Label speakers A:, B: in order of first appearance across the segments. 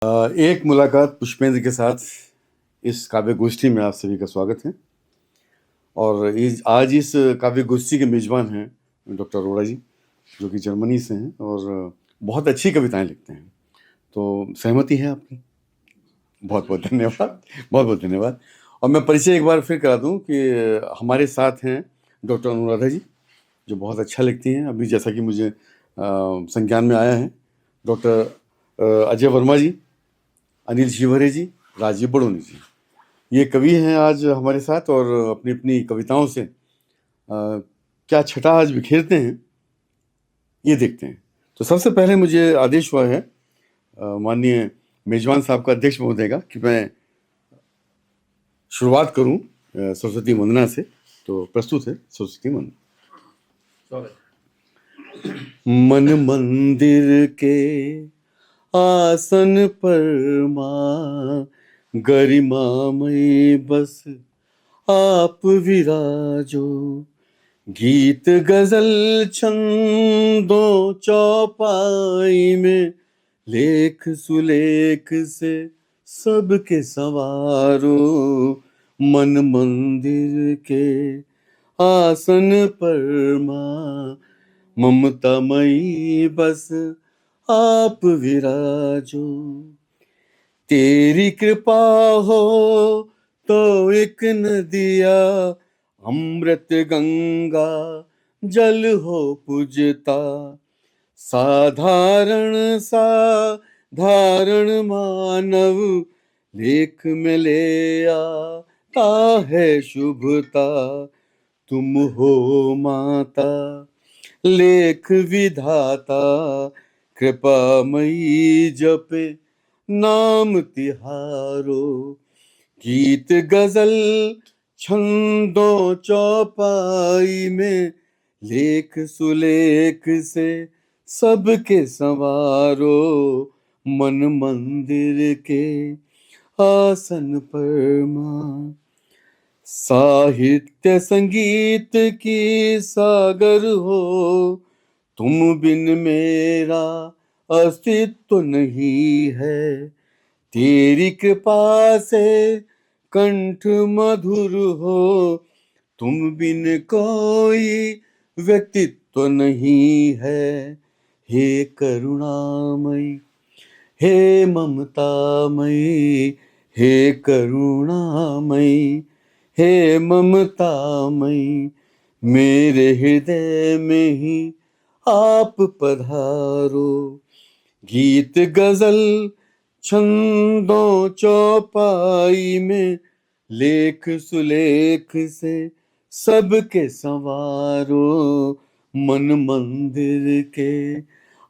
A: एक मुलाकात पुष्पेंद्र के साथ इस काव्य गोष्ठी में आप सभी का स्वागत है। और आज इस काव्य गोष्ठी के मेजबान हैं डॉक्टर अरोड़ा जी, जो कि जर्मनी से हैं और बहुत अच्छी कविताएं लिखते हैं। तो सहमति है आपकी? बहुत बहुत धन्यवाद, बहुत बहुत धन्यवाद। और मैं परिचय एक बार फिर करा दूं कि हमारे साथ हैं डॉक्टर अनुराधा जी, जो बहुत अच्छा लिखती हैं। अभी जैसा कि मुझे संज्ञान में आया है, डॉक्टर अजय वर्मा जी, अनिल शिवहरे जी, राजीव बड़ोनी जी, ये कवि हैं आज हमारे साथ और अपनी अपनी कविताओं से क्या छटा आज बिखेरते हैं, ये देखते हैं। तो सबसे पहले मुझे आदेश हुआ है माननीय मेजबान साहब का, अध्यक्ष महोदय का, कि मैं शुरुआत करूं सरस्वती वंदना से। तो प्रस्तुत है सरस्वती वंदना। मन मंदिर के आसन पर मां गरिमामयी बस आप विराजो, गीत गजल छंदों चौपाई में लेख सुलेख से सबके संवारो। मन मंदिर के आसन पर मां ममतामयी बस आप विराजो, तेरी कृपा हो तो एक नदिया अमृत गंगा जल हो पूजता, साधारण साधारण मानव लेख में ले आता है शुभता। तुम हो माता लेख विधाता, कृपामयी जपे नाम तिहारो, गीत गजल छंदों चौपाई में लेख सुलेख से सबके संवारो। मन मंदिर के आसन पर मां साहित्य संगीत की सागर हो, तुम बिन मेरा अस्तित्व नहीं है, तेरी कृपा से कंठ मधुर हो, तुम बिन कोई व्यक्तित्व नहीं है। हे करुणामयी, हे ममतामयी, हे करुणामयी, हे ममतामयी, मेरे हृदय में ही आप पधारो, गीत गजल छंदों चौपाई में लेख सुलेख से सबके संवारो। मन मंदिर के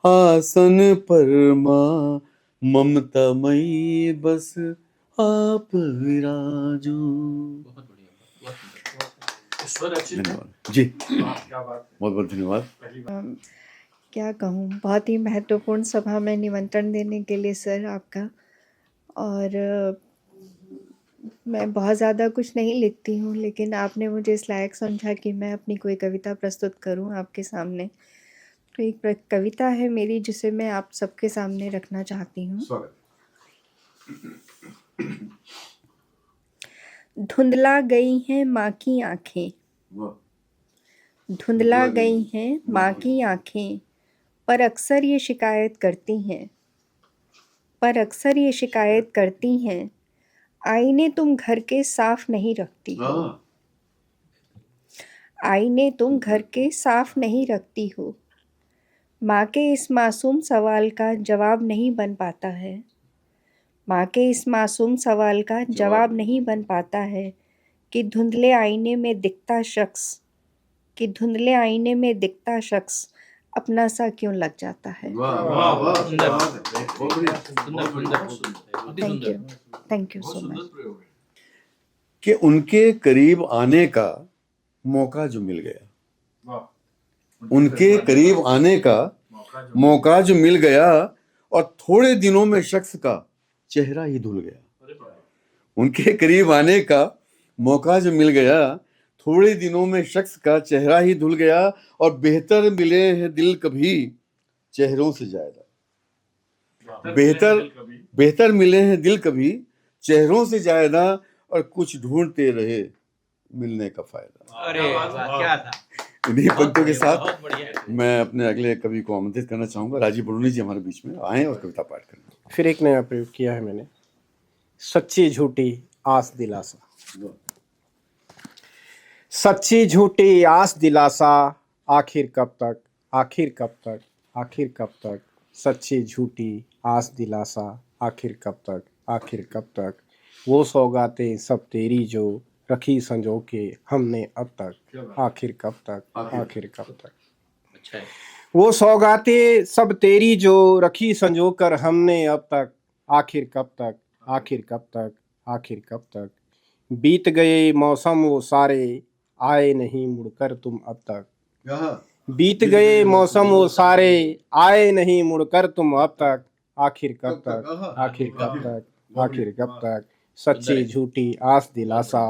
A: आसन पर मां ममतामयी बस आप विराजो। बहुत बढ़िया, धन्यवाद जी, बहुत बहुत धन्यवाद।
B: क्या कहूँ, बहुत ही महत्वपूर्ण सभा में निमंत्रण देने के लिए सर आपका। और मैं बहुत ज़्यादा कुछ नहीं लिखती हूँ, लेकिन आपने मुझे इस लायक समझा कि मैं अपनी कोई कविता प्रस्तुत करूँ आपके सामने। तो एक कविता है मेरी जिसे मैं आप सबके सामने रखना चाहती हूँ। धुंधला गई हैं माँ की आँखें, धुंधला गई हैं माँ की आँखें, पर अक्सर ये शिकायत करती हैं, पर अक्सर ये शिकायत करती हैं, आईने तुम घर के साफ नहीं रखती हो, आईने तुम घर के साफ नहीं रखती हो। माँ के इस मासूम सवाल का जवाब नहीं बन पाता है, माँ के इस मासूम सवाल का जवाब नहीं बन पाता है कि धुंधले आईने में दिखता शख्स, कि धुंधले आईने में दिखता शख्स अपना सा क्यों लग जाता है। Thank you so much.
A: कि उनके करीब आने का मौका जो मिल गया, उनके करीब आने का मौका जो मिल गया और थोड़े दिनों में शख्स का चेहरा ही धुल गया। उनके करीब आने का मौका जो मिल गया, थोड़े दिनों में शख्स का चेहरा ही धुल गया, और बेहतर मिले हैं दिल कभी चेहरों से ज्यादा। बेहतर बेहतर मिले हैं दिल कभी, चेहरों से ज्यादा, और कुछ ढूंढते रहे मिलने का फायदा।
C: अरे वाह, क्या था।
A: इन्हीं पंक्तियों के साथ
C: बहुत बढ़िया।
A: मैं अपने अगले कवि को आमंत्रित करना चाहूंगा। राजीव बड़ोनी जी हमारे बीच में आए और कविता पाठ करें।
D: फिर एक नया प्रयोग किया है मैंने, सच्ची झूठी आस दिलासा। सच्ची झूठी आस दिलासा, आखिर कब तक, आखिर कब तक, आखिर कब तक। सच्ची झूठी आस दिलासा, आखिर कब तक, आखिर कब तक। वो सौगातें सब तेरी जो रखी संजो के हमने अब तक, आखिर कब तक, आखिर कब तक।
C: अच्छा है।
D: वो सौगातें सब तेरी जो रखी संजो कर हमने अब तक, आखिर कब तक, आखिर कब तक, आखिर कब तक। बीत गए मौसम वो सारे, आए नहीं मुड़कर तुम अब तक। बीत गए मौसम वो सारे, आए नहीं मुड़कर तुम अब तक, आखिर कब तक, आखिर कब तक, आखिर कब तक। सच्ची झूठी आस दिलासा,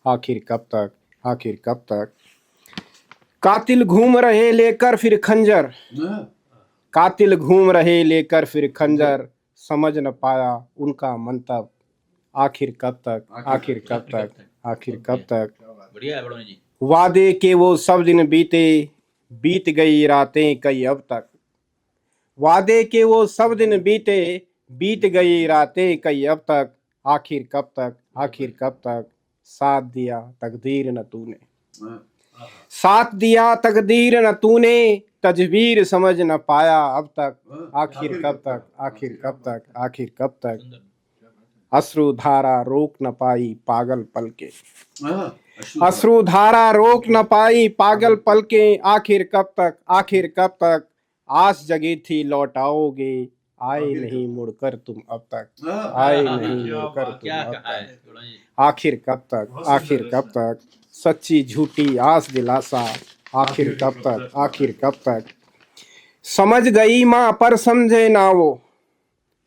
D: आखिर कब तक, आखिर कब तक। कातिल घूम रहे लेकर फिर खंजर, कातिल घूम रहे लेकर फिर खंजर, समझ न पाया उनका मंतव, आखिर कब तक, आखिर कब तक, आखिर कब तक।
C: बढ़िया है बड़ोनी जी।
D: वादे के वो सब दिन बीते, बीत गई रातें कई अब तक। वादे के वो सब दिन बीते, बीत गई रातें कई अब तक, आखिर कब तक, आखिर कब तक। साथ दिया तकदीर न तूने, साथ दिया तकदीर न तूने, तजबीर समझ न पाया अब तक, आखिर कब तक, आखिर कब तक, आखिर कब तक। अश्रु धारा रोक न पाई पागल पल के, अश्रु धारा रोक न पाई पागल पल के, आखिर कब तक, आखिर कब तक। आस जगी थी लौट आओगे, आए नहीं मुड़कर तुम अब तक, आए नहीं मुड़कर तुम
C: क्या
D: अब
C: कहा है
D: तक,
C: बड़ोनी जी।
D: आखिर कब तक, आखिर कब तक। सच्ची झूठी आस दिलासा, आखिर कब तक, आखिर कब तक। समझ गई माँ पर समझे ना वो,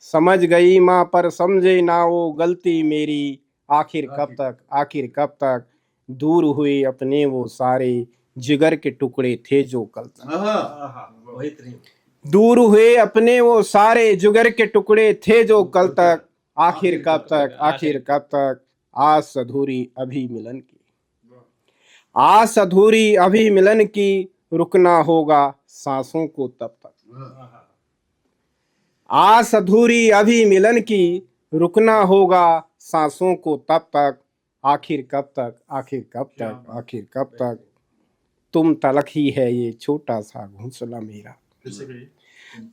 D: समझ गई माँ पर समझे ना वो गलती मेरी, आखिर कब तक, आखिर कब तक। दूर हुए अपने वो सारे, जिगर के टुकड़े थे जो कल तक। दूर हुए अपने वो सारे, जिगर के टुकड़े थे जो कल तक, आखिर कब तक, आखिर कब तक। आस अधूरी अभी मिलन की, आस अधूरी अभी मिलन की, रुकना होगा सांसों को तब तक। आस अधूरी अभी मिलन की, रुकना होगा सांसों को तब तक, आखिर कब तक, आखिर कब तक, आखिर कब तक। तुम तलक ही है ये छोटा सा घोंसला मेरा,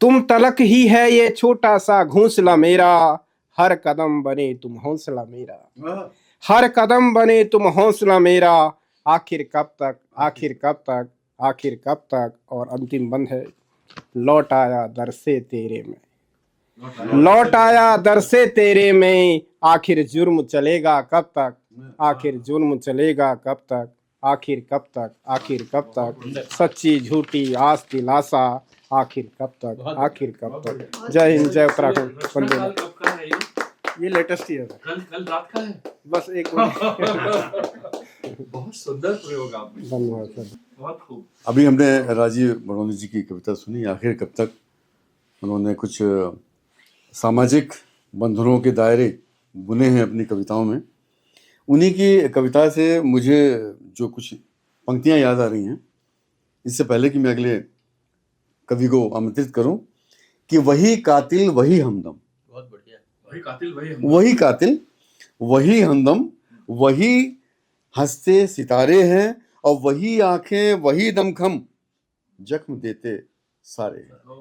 D: तुम तलक ही है ये छोटा सा घोंसला मेरा, हर कदम बने तुम हौसला मेरा, हर कदम बने तुम हौसला मेरा, आखिर कब तक, आखिर कब तक, आखिर कब तक। और अंतिम बंद है, लौट आया दर से तेरे में, लौट आया दर से तेरे में, आखिर जुर्म चलेगा कब तक, आखिर जुर्म चलेगा कब तक, आखिर कब तक, आखिर कब तक। सच्ची झूठी आस दिलासा, आखिर कब तक, आखिर कब तक। जय हिंद, जय उत्तराखंड, वंदे मातरम।
E: कब का है
D: ये लेटेस्ट ही है,
E: कल रात का है।
D: बस एक
E: बहुत सुंदर प्रयोग आपने,
D: धन्यवाद सर।
E: बहुत खूब।
A: अभी हमने राजीव बड़ोनी जी की कविता सुनी, आखिर कब तक। उन्होंने कुछ सामाजिक बंधनों के दायरे बुने हैं अपनी कविताओं में। उन्हीं की कविता से मुझे जो कुछ पंक्तियां याद आ रही हैं, इससे पहले कि मैं अगले कवि को आमंत्रित करूं, कि वही कातिल वही हमदम,
C: बहुत बढ़िया।
E: वही कातिल वही
A: वही कातिल वही हमदम, वही हंसते सितारे हैं, और वही आंखें वही दमखम, जख्म देते सारे हैं।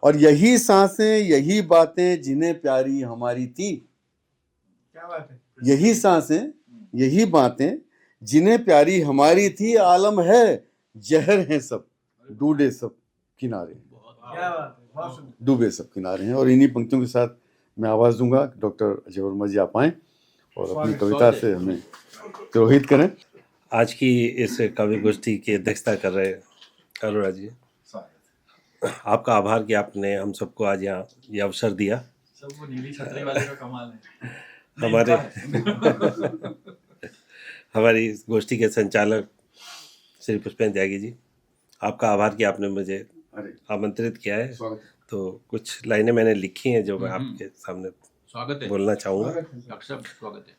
A: और यही सांसें यही बातें जिन्हें प्यारी हमारी थी,
E: क्या बात है।
A: यही सांसें यही बातें जिन्हें प्यारी हमारी थी, आलम है जहर हैं सब, डूबे सब किनारे,
E: क्या बात है, बहुत सुंदर।
A: डूबे सब किनारे हैं। और इन्हीं पंक्तियों के साथ मैं आवाज दूंगा कि डॉक्टर अजय वर्मा जी आप आएं और अपनी कविता से हमें तिरोहित करें।
F: आज की इस कवि गोष्ठी की अध्यक्षता कर रहे अरुणा जी, आपका आभार कि आपने हम सबको आज यहाँ ये अवसर दिया।
E: सब वो नीली छतरी वाले का कमाल है।
F: हमारे हमारी इस गोष्ठी के संचालक श्री पुष्पेंद्र त्यागी जी, आपका आभार कि आपने मुझे आमंत्रित किया है तो कुछ लाइनें मैंने लिखी हैं जो मैं आपके सामने
C: स्वागत है
F: बोलना चाहूँगा।
C: डॉक्टर साहब, स्वागत है।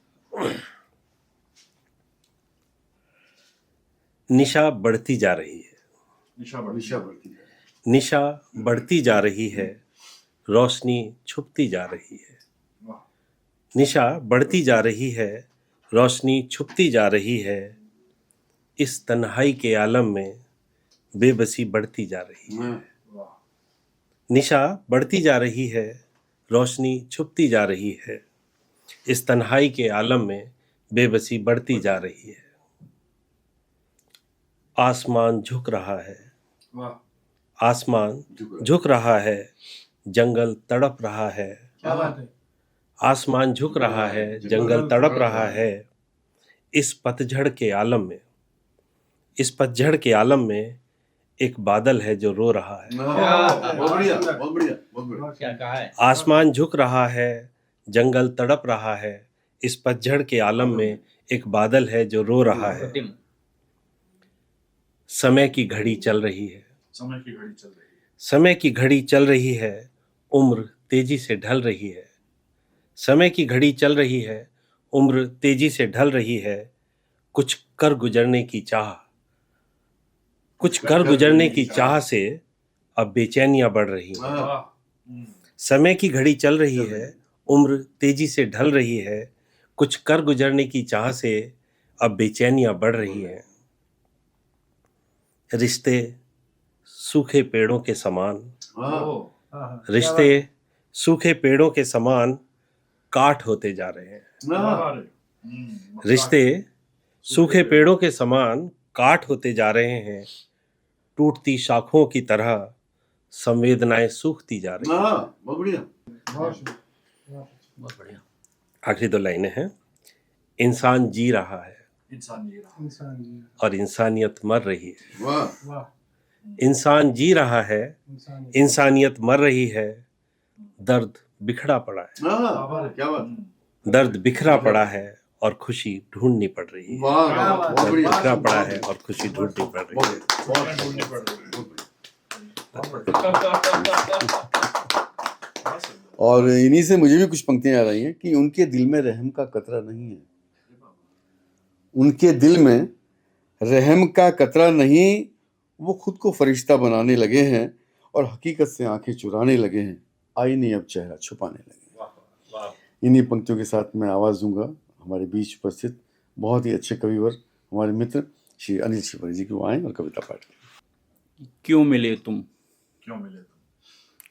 F: निशा बढ़ती जा रही है,
E: निशा बड़ी
A: निशा बढ़ती है,
F: निशा बढ़ती जा रही है, रोशनी छुपती जा रही है।
E: वाह
F: निशा बढ़ती जा रही है, रोशनी छुपती जा रही है। इस तन्हाई के आलम में बेबसी बढ़ती जा रही है।
E: वाह
F: निशा बढ़ती जा रही है, रोशनी छुपती जा रही है। इस तन्हाई के आलम में बेबसी बढ़ती जा रही है। आसमान झुक रहा है,
E: वाह
F: आसमान झुक रहा है, जंगल तड़प रहा है।
E: क्या बात है।
F: आसमान झुक रहा है, जंगल तड़प रहा है। इस पतझड़ के आलम में, इस पतझड़ के आलम में एक बादल है जो रो रहा है।
A: बहुत बढ़िया, बहुत बढ़िया, बहुत बढ़िया।
C: क्या कहा है?
F: आसमान झुक रहा है, जंगल तड़प रहा है। इस पतझड़ के आलम में एक बादल है जो रो रहा है।
C: प्रतिम,
F: समय की घड़ी चल रही है,
E: समय की घड़ी चल रही है।
F: समय की घड़ी चल रही है, उम्र तेजी से ढल रही है। समय की घड़ी चल रही है, उम्र तेजी से ढल रही है। कुछ कर गुजरने की चाह, कुछ कर गुजरने की चाह से अब बेचैनियां बढ़ रही हैं।
E: वाह
F: समय की घड़ी चल रही है, उम्र तेजी से ढल रही है। कुछ कर गुजरने की चाह से अब बेचैनियां बढ़ रही हैं। रिश्ते सूखे पेड़ों के समान,
E: ओह
F: रिश्ते सूखे पेड़ों के समान काट होते जा रहे हैं। रिश्ते सूखे पेड़ों के समान काट होते जा रहे हैं। टूटती शाखों की तरह संवेदनाएं सूखती जा रही हैं।
A: बहुत बढ़िया।
C: बहुत बढ़िया।
F: आखिरी दो लाइनें हैं। इंसान जी रहा है
E: इंसान ये रहा।
F: और इंसानियत मर रही है।
A: वाह,
E: वाह
F: इंसान जी रहा है, इंसानियत मर रही है। दर्द बिखरा पड़ा है,
A: क्या बात,
F: दर्द बिखरा पड़ा है और खुशी ढूंढनी पड़ रही है।
A: वाह, बहुत
F: दर्द
A: बढ़िया,
F: बिखरा पड़ा है और खुशी ढूंढनी पड़ रही है।
E: ढूंढनी पड़ रही
A: और इन्हीं से मुझे भी कुछ पंक्तियां आ रही हैं कि उनके दिल में रहम का कतरा नहीं है, उनके दिल में रहम का कतरा नहीं। वो खुद को फरिश्ता बनाने लगे हैं और हकीकत से आंखें चुराने लगे हैं। आईने अब चेहरा छुपाने लगे। इन्हीं पंक्तियों के साथ मैं आवाज़ दूंगा हमारे बीच उपस्थित बहुत ही अच्छे कविवर हमारे मित्र श्री अनिल शिवरी जी को आए और कविता पाठ करें।
G: क्यों मिले तुम,
E: क्यों मिले तुम।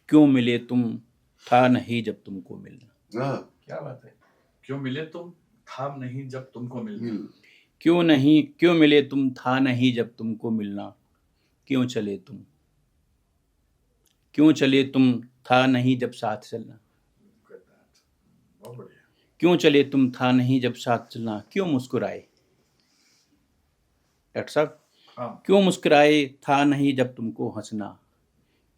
G: क्यों मिले तुम, था नहीं जब तुमको मिलना।
E: क्या बात है। क्यों मिले तुम, था नहीं जब तुमको मिलना।
G: क्यों नहीं, क्यों मिले तुम, था नहीं जब तुमको मिलना। क्यों चले तुम, क्यों चले तुम, था नहीं जब साथ चलना।
E: बहुत बढ़िया।
G: क्यों चले तुम, था नहीं जब साथ चलना। क्यों मुस्कुराए डॉक्टर साहब,
E: हाँ
G: क्यों मुस्कुराए, था नहीं जब तुमको हंसना।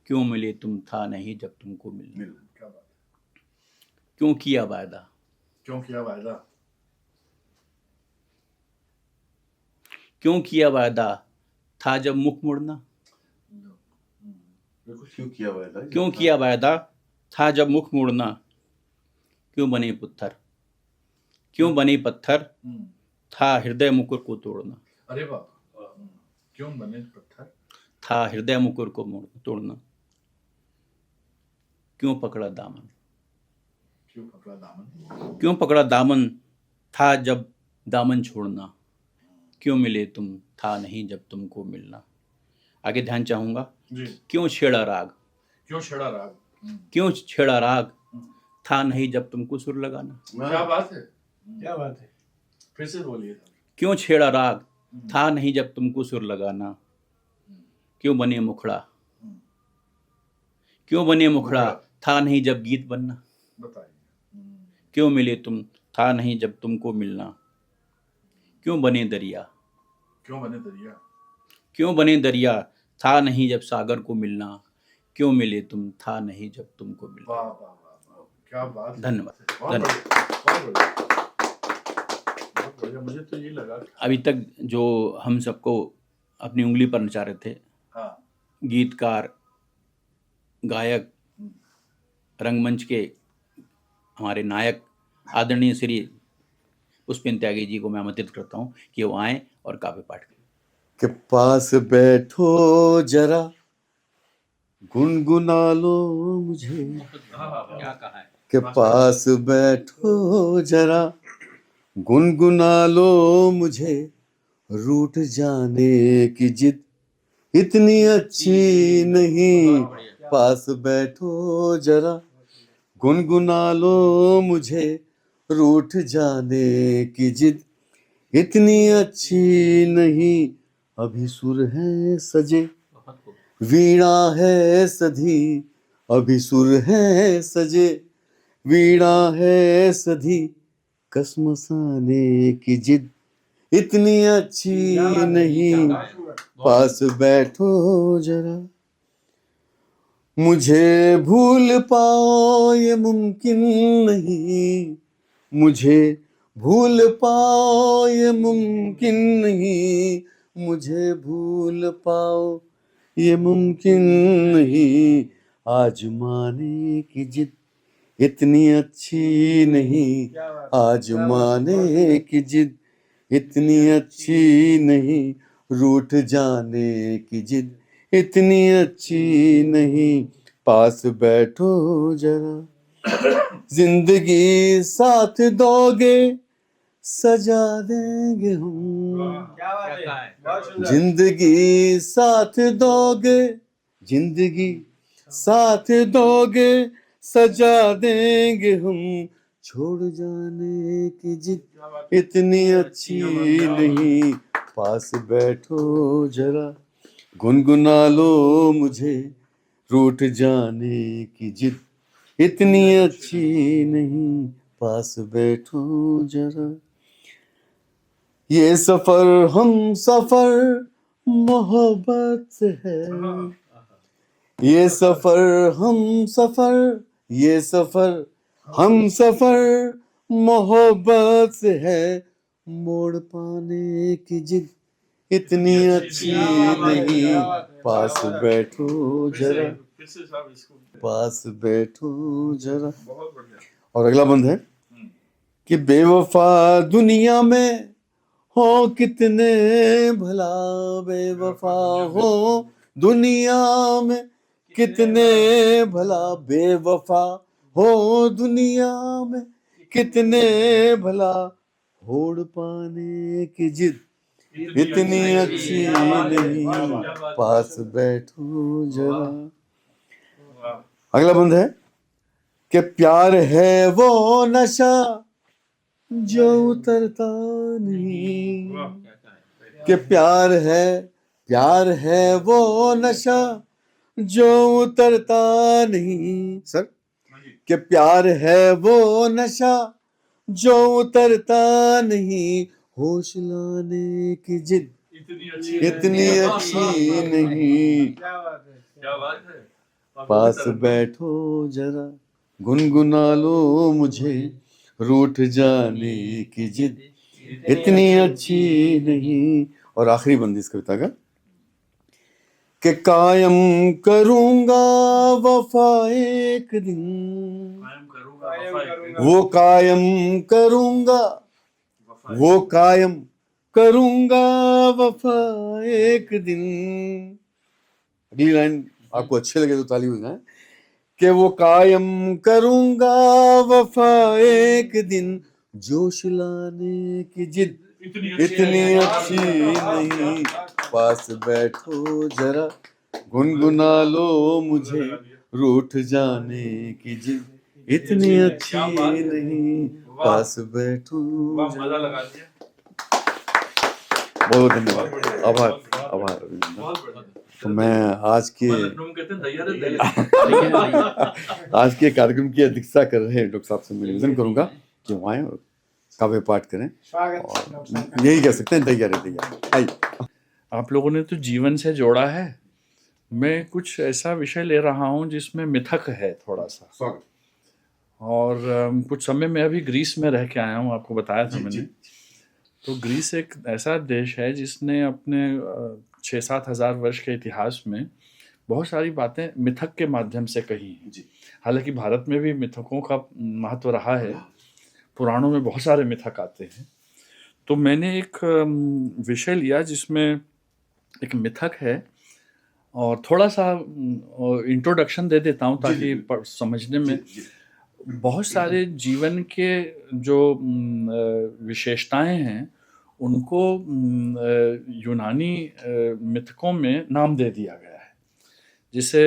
G: क्यों मिले तुम, था नहीं जब तुमको मिलना।
E: क्या बात है।
G: क्यों किया वादा,
E: क्यों किया वायदा।
G: क्यों किया वादा, था जब मुख मुड़ना।
A: क्यों किया वायदा,
G: क्यों किया वायदा, था जब मुख मुड़ना। क्यों बने पत्थर, क्यों बने पत्थर, था हृदय मुकुर को तोड़ना।
E: अरे बाप। क्यों बने पत्थर,
G: था हृदय मुकुर को तोड़ना। क्यों पकड़ा दामन,
E: क्यों पकड़ा दामन।
G: क्यों पकड़ा दामन, था जब दामन छोड़ना। क्यों मिले तुम, था नहीं जब तुमको मिलना। आगे ध्यान चाहूंगा।
E: जी।
G: क्यों छेड़ा राग,
E: क्यों छेड़ा राग।
G: क्यों छेड़ा राग, था नहीं जब तुमको सुर लगाना।
E: क्या बात है। क्या बात है। फिर से बोलिए।
G: क्यों छेड़ा राग, था नहीं जब तुमको सुर लगाना। क्यों बने मुखड़ा, क्यों बने मुखड़ा, था नहीं जब गीत बनना।
E: बताइए।
G: क्यों मिले तुम, था नहीं जब तुमको मिलना। क्यों बने दरिया,
E: क्यों बने दरिया।
G: क्यों बने दरिया, था नहीं जब सागर को मिलना। क्यों मिले तुम, था नहीं जब तुमको मिलना।
E: वाह वाह वाह, क्या बात है।
G: धन्यवाद।
E: बहुत बढ़िया, बहुत बढ़िया, बहुत बढ़िया। मुझे तो ये लगा कि
G: अभी तक जो हम सबको अपनी उंगली पर नचा रहे थे,
E: हाँ
G: गीतकार, गायक, रंगमंच के हमारे नायक आदरणीय श्री पुष्पेंद्र त्यागी जी को मैं आमंत्रित करता हूँ कि वो आएं और काव्य पाठ करें।
A: के पास बैठो जरा, गुनगुना लो मुझे।
G: क्या कहा है?
A: के पास बैठो जरा, गुनगुना लो मुझे। रूठ जाने की जिद इतनी अच्छी नहीं। पास बैठो जरा, गुनगुना लो मुझे। रूठ जाने की जिद इतनी अच्छी नहीं। अभी सुर है सजे, वीणा है सधी। अभी सुर है सजे, वीणा है सधी। कसमसाने की जिद इतनी अच्छी नहीं। पास बैठो जरा, मुझे भूल पाओ ये मुमकिन नहीं। मुझे भूल पाओ ये मुमकिन नहीं। मुझे भूल पाओ ये मुमकिन नहीं। आजमाने की जिद इतनी अच्छी नहीं। आजमाने की जिद इतनी अच्छी नहीं। रूठ जाने की जिद इतनी अच्छी नहीं। पास बैठो जरा, जिंदगी साथ दोगे, सजा देंगे हम। जिंदगी साथ दोगे, जिंदगी साथ दोगे, सजा देंगे हम। छोड़ जाने की जिद इतनी अच्छी नहीं। पास बैठो जरा, गुनगुना लो मुझे। रूठ जाने की जिद इतनी अच्छी नहीं। पास बैठो जरा। ये सफर हम सफर मोहब्बत से है। ये सफर हम सफर, ये सफर हम सफर मोहब्बत से है। मोड़ पाने की जिद इतनी अच्छी नहीं। पास बैठो जरा, पास बैठो जरा। और अगला बंद है कि बेवफा दुनिया में हो कितने भला। बेवफा हो दुनिया में कितने भला। बेवफा हो दुनिया में कितने भला। होड़ पाने की जिद इतनी अच्छी नहीं। पास बैठो जरा। अगला बंद है कि प्यार है वो नशा जो उतरता नहीं। कि प्यार है वो नशा जो उतरता नहीं। सर, कि प्यार है वो नशा जो उतरता नहीं। होश लाने की जिद इतनी अच्छी नहीं।
E: क्या बात है।
A: पास बैठो जरा, गुनगुना लो मुझे। रूठ जाने की जिद इतनी अच्छी नहीं। और आखिरी बंदी इस कविता का कि कायम करूंगा वफा एक दिन। वो कायम करूंगा, वो कायम करूंगा वफा एक दिन। अगली लाइन आपको अच्छी लगे तो ताली हो जाए। कि वो कायम करूंगा वफा एक दिन। जोश लाने की जिद इतनी अच्छी नहीं। पास बैठो जरा, गुनगुना लो मुझे। रूठ जाने की जिद इतनी अच्छी नहीं। पास बैठो
E: मजा
A: जरा।
E: लगा दिया।
A: बहुत धन्यवाद, आभार आभार अभिनंदन।
E: बहुत बढ़िया।
A: तो मैं आज के
E: लखनऊ में कहते हैं दैया रे दैया।
A: आज के कार्यक्रम की अध्यक्षता कर रहे डॉक्टर साहब से मैं निवेदन करूंगा कि वो आए और काव्य पाठ करें। और यही कह सकते हैं दैया रे दैया। आइए।
E: आप लोगों ने तो जीवन से जोड़ा है। मैं कुछ ऐसा विषय ले रहा हूँ जिसमें मिथक है थोड़ा सा।
A: स्वागत।
E: और कुछ समय में अभी ग्रीस में रह के आया हूँ, आपको बताया था मैंने। तो ग्रीस एक ऐसा देश है जिसने अपने 6-7 हज़ार वर्ष के इतिहास में बहुत सारी बातें मिथक के माध्यम से कही हैं।
A: जी।
E: हालांकि भारत में भी मिथकों का महत्व रहा है, पुराणों में बहुत सारे मिथक आते हैं। तो मैंने एक विषय लिया जिसमें एक मिथक है, और थोड़ा सा इंट्रोडक्शन दे देता हूँ ताकि समझने में बहुत सारे जीवन के जो विशेषताएं हैं उनको यूनानी मिथकों में नाम दे दिया गया है। जैसे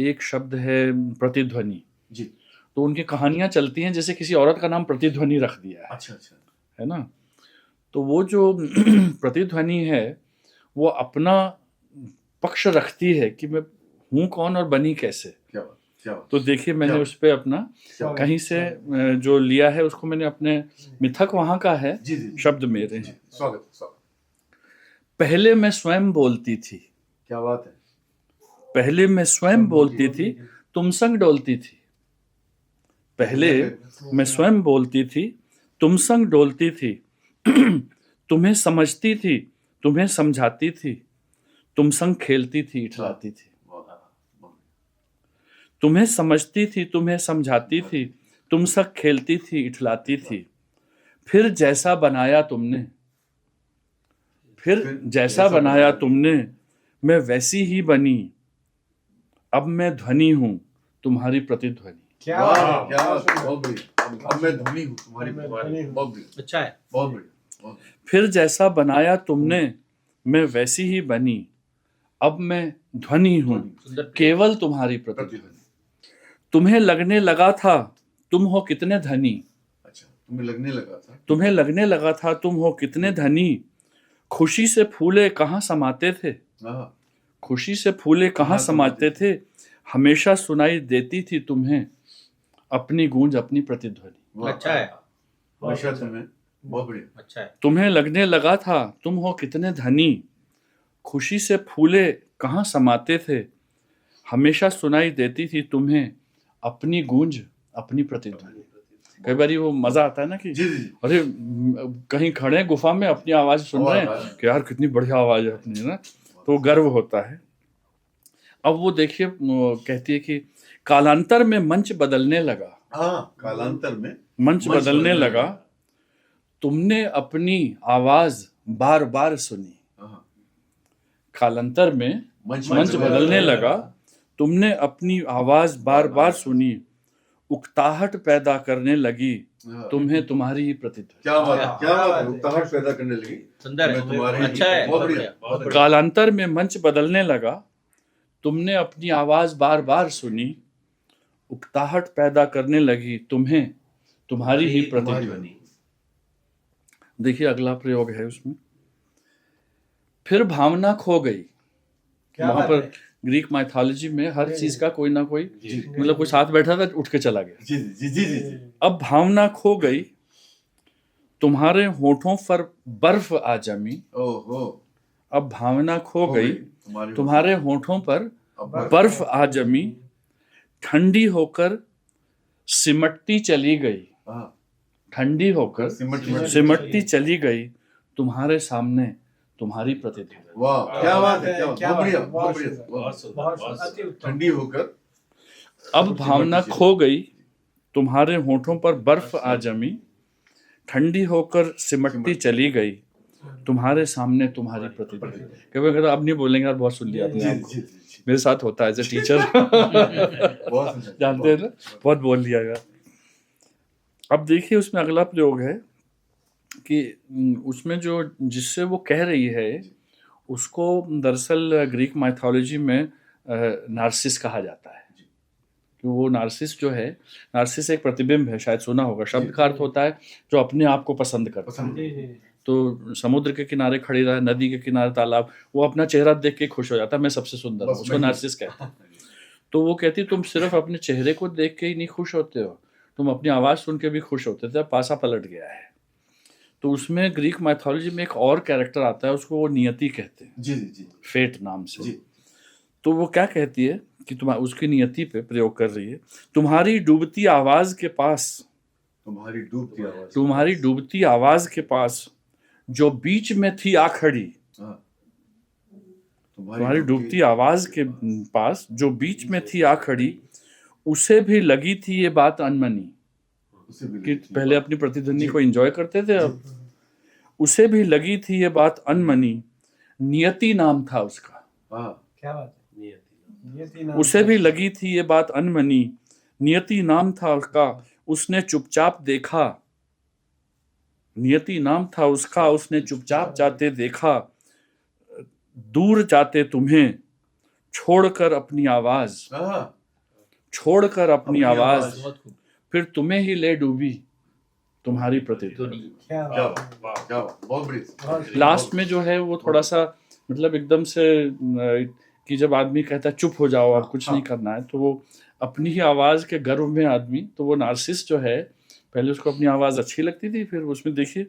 E: एक शब्द है प्रतिध्वनि
A: जी।
E: तो उनकी कहानियां चलती हैं जैसे किसी औरत का नाम प्रतिध्वनि रख दिया है।
A: अच्छा अच्छा।
E: है ना। तो वो जो प्रतिध्वनि है वो अपना पक्ष रखती है कि मैं हूँ कौन और बनी कैसे।
A: क्या बात, क्या बात।
E: तो देखिए मैंने
A: क्या
E: उस पे अपना
A: क्या
E: कहीं से जो लिया है उसको मैंने अपने मिथक वहां का है,
A: जी जी जी।
E: शब्द मेरे हैं।
A: स्वागत स्वागत।
E: पहले मैं स्वयं बोलती थी,
A: क्या बात है।
E: पहले मैं स्वयं बोलती थी, तुम संग डोलती थी। पहले मैं स्वयं बोलती थी, तुम संग डोलती थी। तुम्हें समझती थी, तुम्हें समझाती थी, तुम संग खेलती थी, इठलाती थी। तुम्हें समझती थी, तुम्हें समझाती थी, तुम संग खेलती थी, इठलाती थी। फिर जैसा बनाया तुमने, फिर जैसा बनाया तुमने, मैं वैसी ही बनी। अब मैं ध्वनि हूँ, तुम्हारी प्रतिध्वनि।
D: क्या
A: वाह,
D: बात है,
A: क्या बात है, बहुत बढ़िया। अब मैं ध्वनि हूँ तुम्हारी, बहुत बढ़िया,
G: अच्छा है।
A: बहुत बढ़िया, बहुत बढ़िया।
E: फिर जैसा बनाया तुमने, मैं वैसी ही बनी। अब मैं ध्वनि हूँ, केवल तुम्हारी प्रतिध्वनि। तुम्हें लगने लगा था तुम हो कितने धनी।
A: अच्छा, तुम्हें लगने लगा था,
E: तुम्हें लगने लगा था तुम हो कितने धनी। खुशी से फूले कहाँ समाते थे,
A: हाँ,
E: खुशी से फूले कहाँ समाते थे। हमेशा सुनाई देती थी तुम्हें अपनी गूंज, अपनी प्रतिध्वनि।
A: वाह,
G: अच्छा है।
A: हमेशा तुम्हें, बहुत बढ़िया।
G: अच्छा है।
E: तुम्हें लगने लगा था तुम हो कितने धनी। खुशी से फूले कहाँ समाते थे। हमेशा सुनाई देती थी तुम्हें अपनी गूंज, अपनी प्रतिध्वनि। कई बार वो मजा आता है ना कि
A: जी जी।
E: अरे कहीं खड़े हैं गुफा में, अपनी आवाज सुन रहे हैं कि यार कितनी बढ़िया आवाज है अपनी, ना। तो गर्व होता है। अब वो देखिए कहती है कि कालांतर में मंच बदलने लगा,
A: हाँ, कालांतर में
E: मंच बदलने लगा। तुमने अपनी आवाज बार बार सुनी।
A: हाँ,
E: कालांतर में
A: मंच
E: मंच बदलने लगा। तुमने अपनी आवाज बार बार सुनी। उकताहट पैदा करने लगी
A: हाँ।
E: तुम्हें तुम्हारी ही प्रतिध्वनि।
A: क्या बात है, क्या बात है, उकताहट पैदा करने लगी।
G: सुंदर
A: मैं तुम्हारे
G: है।
A: ही-
G: अच्छा है।
A: बहुत बढ़िया, बहुत बढ़िया।
E: कालांतर में मंच बदलने लगा। तुमने अपनी आवाज बार बार सुनी। उकताहट पैदा करने लगी तुम्हें तुम्हारी ही प्रतिध्वनि। देखिए अगला प्रयोग है उसमें, फिर भावना खो गई। वहां पर ग्रीक माइथोलॉजी में हर चीज का कोई ना कोई, मतलब कोई साथ बैठा था उठ के चला गया।
A: जी जी जी जी जी।
E: अब भावना खो गई, तुम्हारे होठों पर बर्फ आ जमी।
A: ओहो,
E: अब भावना खो गई,
A: तुम्हारी
E: तुम्हारे होठों पर
A: अब
E: बर्फ आ जमी। ठंडी होकर सिमटती चली गई,
A: हाँ,
E: ठंडी होकर सिमटती चली गई। तुम्हारे सामने तुम्हारी प्रतिध्वनि।
A: वाह, क्या बात है, क्या बात, बहुत बढ़िया, बहुत बढ़िया,
D: बहुत
A: ठंडी होकर।
E: अब भावना खो गई, तुम्हारे होठों पर बर्फ आ जमी। ठंडी होकर सिमटती चली गई। तुम्हारे सामने तुम्हारी प्रतिध्वनि। कभी कभी अब नहीं बोलेंगे यार, बहुत सुन लिया आपने।
A: जी
E: आपको
A: जी जी।
E: मेरे साथ होता है एज ए टीचर।
A: बहुत सुंदर,
E: जानते हैं ना, बहुत बोल लिया यार। अब देखिए उसमें अगला प्रयोग है कि उसमें जो जिससे वो कह रही है उसको दरअसल ग्रीक माइथोलॉजी में नार्सिस कहा जाता है। कि वो नार्सिस जो है, नार्सिस एक प्रतिबिंब है, शायद सुना होगा। शब्द का अर्थ होता है जो अपने आप को पसंद करता है। तो समुद्र के किनारे खड़ी रहा, नदी के किनारे तालाब, वो अपना चेहरा देख के खुश हो जाता है, मैं सबसे सुंदर हूँ, उसको नार्सिस कहते हैं। तो वो कहती तुम सिर्फ अपने चेहरे को देख के ही नहीं खुश होते हो, तुम अपनी आवाज सुन के भी खुश होते थे। पासा पलट गया है। तो उसमें ग्रीक माइथोलॉजी में एक और कैरेक्टर आता है, उसको वो नियति कहते हैं,
A: जी जी।
E: फेट नाम से।
A: जी।
E: तो वो क्या कहती है कि तुम उसकी नियति पे प्रयोग कर रही है। तुम्हारी डूबती आवाज के पास,
A: तुम्हारी डूबती आवाज,
E: तुम्हारी डूबती आवाज के पास जो बीच में थी आ खड़ी।
A: हाँ,
E: तुम्हारी डूबती आवाज के पास जो बीच में थी आ खड़ी, उसे भी लगी थी ये बात अनमनी। कि पहले अपनी प्रतिध्वनि को एंजॉय करते थे, अब उसे भी लगी थी ये बात अनमनी। नियति नाम था उसका।
D: क्या बात है,
E: उसे भी लगी थी ये बात अनमनी। नियति नाम था उसका, उसने चुपचाप देखा। नियति नाम था उसका, उसने चुपचाप जाते देखा। दूर जाते तुम्हें छोड़कर अपनी आवाज, छोड़कर अपनी आवाज, फिर तुम्हें ही ले डूबी तुम्हारी प्रतिध्वनि।
D: क्या बात,
A: बहुत बढ़िया।
E: लास्ट में जो है वो थोड़ा सा मतलब एकदम से कि जब आदमी कहता है चुप हो जाओ, अब कुछ नहीं करना है, तो वो अपनी ही आवाज के गर्व में आदमी, तो वो नार्सिस जो है, पहले उसको अपनी आवाज अच्छी लगती थी, फिर उसमें देखिए